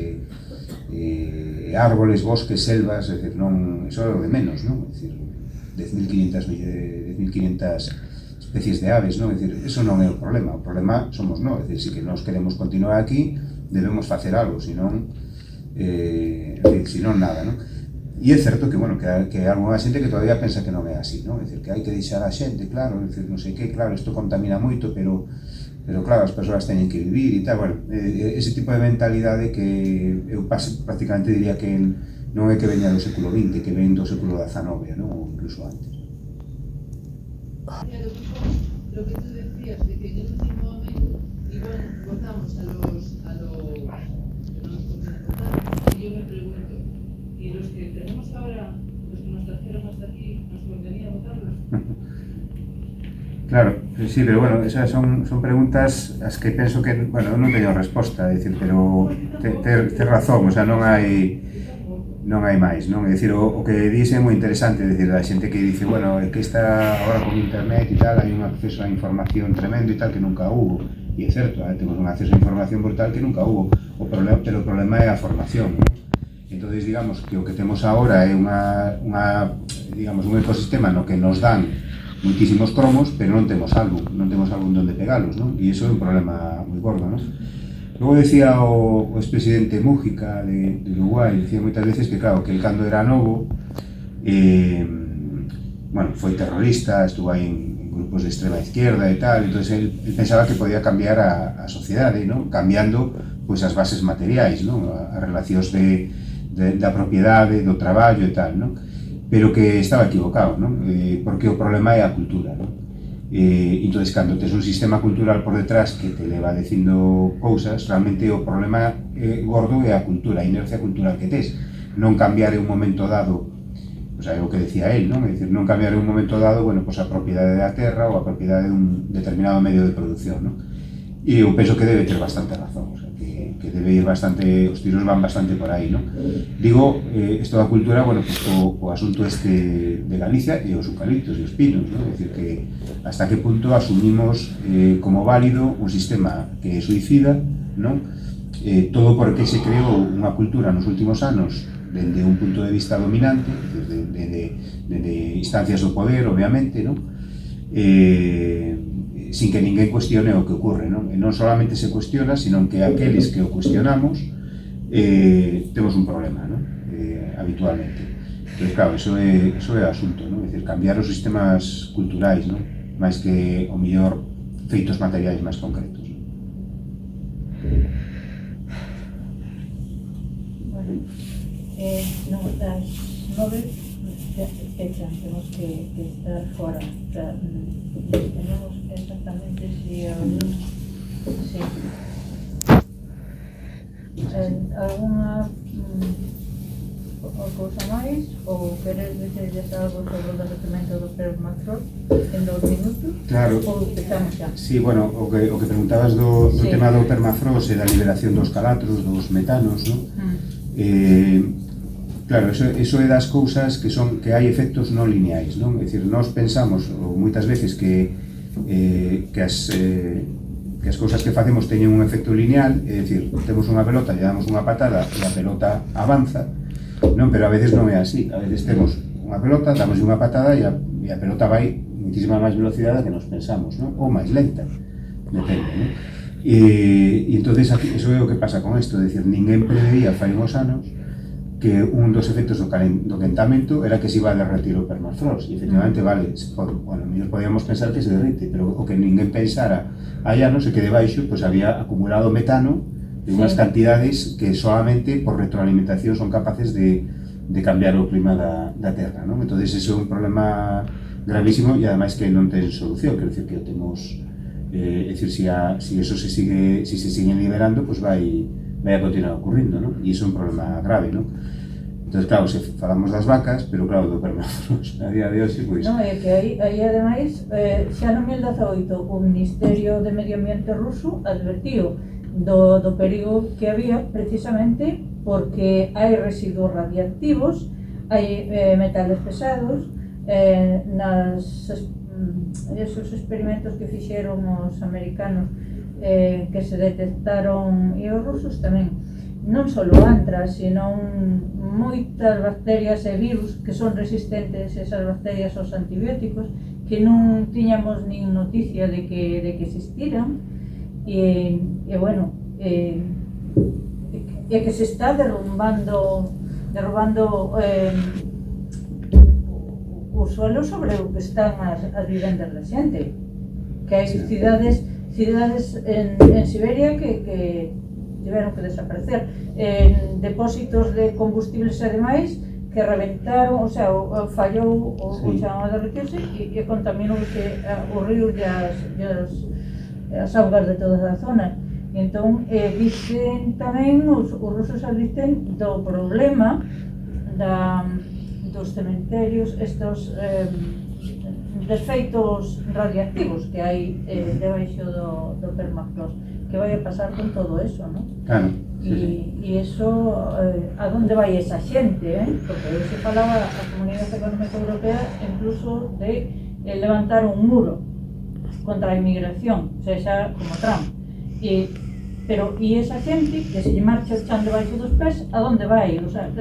árboles, bosques, selvas, é dicir, non, eso é o de menos, non? É dicir, 10.500 especies de aves, non? É dicir, eso non é o problema somos nós, é dicir, se que nós queremos continuar aquí, debemos facer algo, senón nada, non? E é certo que, bueno, que hai algunha xente que todavía pensa que non é así, non? É dicir, que hai que deixar a xente, claro, é dicir, non sei que, claro, isto contamina moito, pero claro, as persoas teñen que vivir e tal, bueno, ese tipo de mentalidade que eu prácticamente diría que non é que veña do século XX, que ven do século XIX, non? Ou incluso antes. Lo que tú decías, de que en el último momento igual votamos a los que no nos conviene votar, y yo me pregunto, ¿y los que tenemos ahora, los que nos trajeron hasta aquí, nos convenía votarlos? Claro, sí, pero bueno, esas son preguntas as que penso que, bueno, non teño resposta, é dicir, pero ter razón, o sea, non hai máis, non? É dicir, o que dice é moi interesante, é dicir, a xente que dice, bueno, é que está agora con internet e tal, hai un acceso a información tremendo e tal que nunca hubo, e é certo, temos un acceso a información brutal que nunca hubo, pero o problema é a formación, non? Entón, digamos, que o que temos agora é digamos, un ecosistema no que nos dan muitísimos cromos, pero non temos algo donde pegalos, non? E iso é un problema moi gordo, non? Logo decía o expresidente Mújica de Uruguai, decía moitas veces que, claro, que el cando era novo, bueno, foi terrorista, estuvo aí en grupos de extrema izquierda e tal, entón el pensaba que podía cambiar a sociedade, non? Cambiando, pois, as bases materiais, non? As relacións da propiedade, do traballo e tal, non? Pero que estaba equivocado, non? Porque o problema é a cultura, non? Entón, cando tes un sistema cultural por detrás que te leva dicindo cousas, realmente o problema gordo é a cultura, a inercia cultural que tes. Non cambiar en un momento dado, o sea, é o que decía él, non? É dicir, non cambiar en un momento dado, bueno, pois a propiedade da terra ou a propiedade dun determinado medio de producción, non? E eu penso que debe ter bastante razón, o sea, que debe ir bastante, os tiros van bastante por aí, non? Digo, isto da cultura, bueno, pues o asunto este de Galicia e os eucaliptos e os pinos, non? É dicir, que hasta que punto asumimos como válido un sistema que é suicida, non? Todo porque se creou unha cultura nos últimos anos dende un punto de vista dominante, dende instancias do poder, obviamente, non? Sin que ninguén cuestione o que ocurre, non? E non solamente se cuestiona, sino que aqueles que o cuestionamos temos un problema, non? Habitualmente. Entón, claro, eso é o asunto, non? É dicir, cambiar os sistemas culturais, non? Mais que, o mellor, feitos materiais máis concretos. Bueno, non, das 9 fechas, temos que estar fora. Tenemos exactamente si Sí. Alguna cousa máis? Ou queres dicirles algo sobre o derretimento do permafrost en 2 minutos? Claro. Ou empezamos xa? Sí, bueno, o que preguntabas do Sí. tema do permafrost e da liberación dos calatros, dos metanos, non? Claro, eso é das cousas que hai efectos non lineais, non? É dicir, nós pensamos moitas veces que as cousas que facemos teñen un efecto lineal, é dicir, temos unha pelota, lle damos unha patada e a pelota avanza, non? Pero a veces non é así, a veces temos unha pelota, damos unha patada e a pelota vai muitísima máis velocidade que nos pensamos, non? Ou máis lenta, depende, non? E entonces eso é o que pasa con isto, é dicir, ninguén preveía fai uns anos que un dos efectos do quentamento era que se iba a derretir o permafrost, e efectivamente, vale, bueno, mellor podíamos pensar que se derrite, pero o que ninguén pensara hai anos é que debaixo pues, había acumulado metano de unhas cantidades que solamente por retroalimentación son capaces de cambiar o clima da Terra, non? Entón, ese é un problema gravísimo e ademais que non ten solución, quero dicir que o temos, é dicir, si eso se siguen liberando, pues vai a continuar ocurrindo, non? E iso é un problema grave, non? Entón, claro, se falamos das vacas, pero claro, do permafrost a día de hoxe, pois... Non, é que aí ademais, xa no 2018 o Ministerio de Medio Ambiente ruso advertiu do perigo que había precisamente porque hai residuos radiactivos, hai metales pesados, esos experimentos que fixeron os americanos que se detectaron, e os rusos tamén, non só antras, sino moitas bacterias e virus que son resistentes esas bacterias aos antibióticos que non tiñamos nin noticia de que existiran e bueno, e que se está derrumbando o suelo sobre o que están as vivendas da xente, que hai cidades en Siberia que tiveron que desaparecer, en depósitos de combustibles e demais que reventaron, o sea, fallou o chamado a derretirse e contaminou os ríos e as augas de toda a zona. Entón, dicen tamén, os rusos advirten do problema dos cementerios, estos desfeitos radiactivos que hai debaixo do permafrost, que vai a pasar con todo eso, non? Claro. E eso, a donde vai esa xente, porque hoxe falaba a Comunidade Económica Europea incluso de levantar un muro contra a inmigración, o sea, como Trump. Pero esa xente que se lle marcha o chan debaixo dos pés, a donde vai? O sea,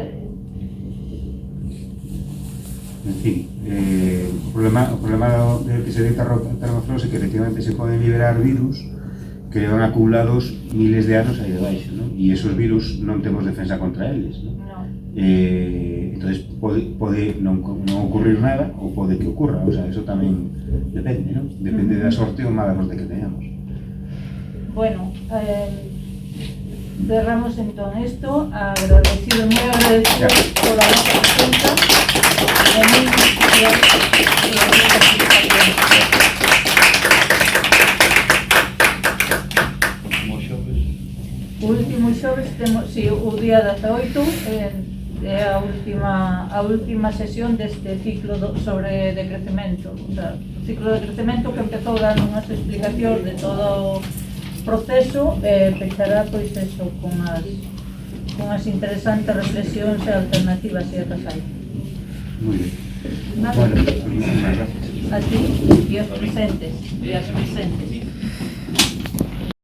en fin, o problema de que se detecta o permafrost é que efectivamente se poden liberar virus que llevan acumulados miles de anos aí debaixo, non? E esos virus non temos defensa contra eles, non? Entonces pode non ocurrir nada ou pode que ocurra, o sea, eso tamén depende, non? Depende da sorte ou mala sorte que teñamos. Bueno, cerramos entón isto, moi agradecido pola nosa presenza. O último xoves temos, o día 18, é a última sesión deste ciclo sobre decrecemento. O sea, o ciclo de decrecemento que empezou dando unhas explicacións de todo o proceso e pechará, pois, eso, con as interesantes reflexións e alternativas e as hai. Muy bien. Nada. Bueno, muchísimas gracias. A ti e aos presentes.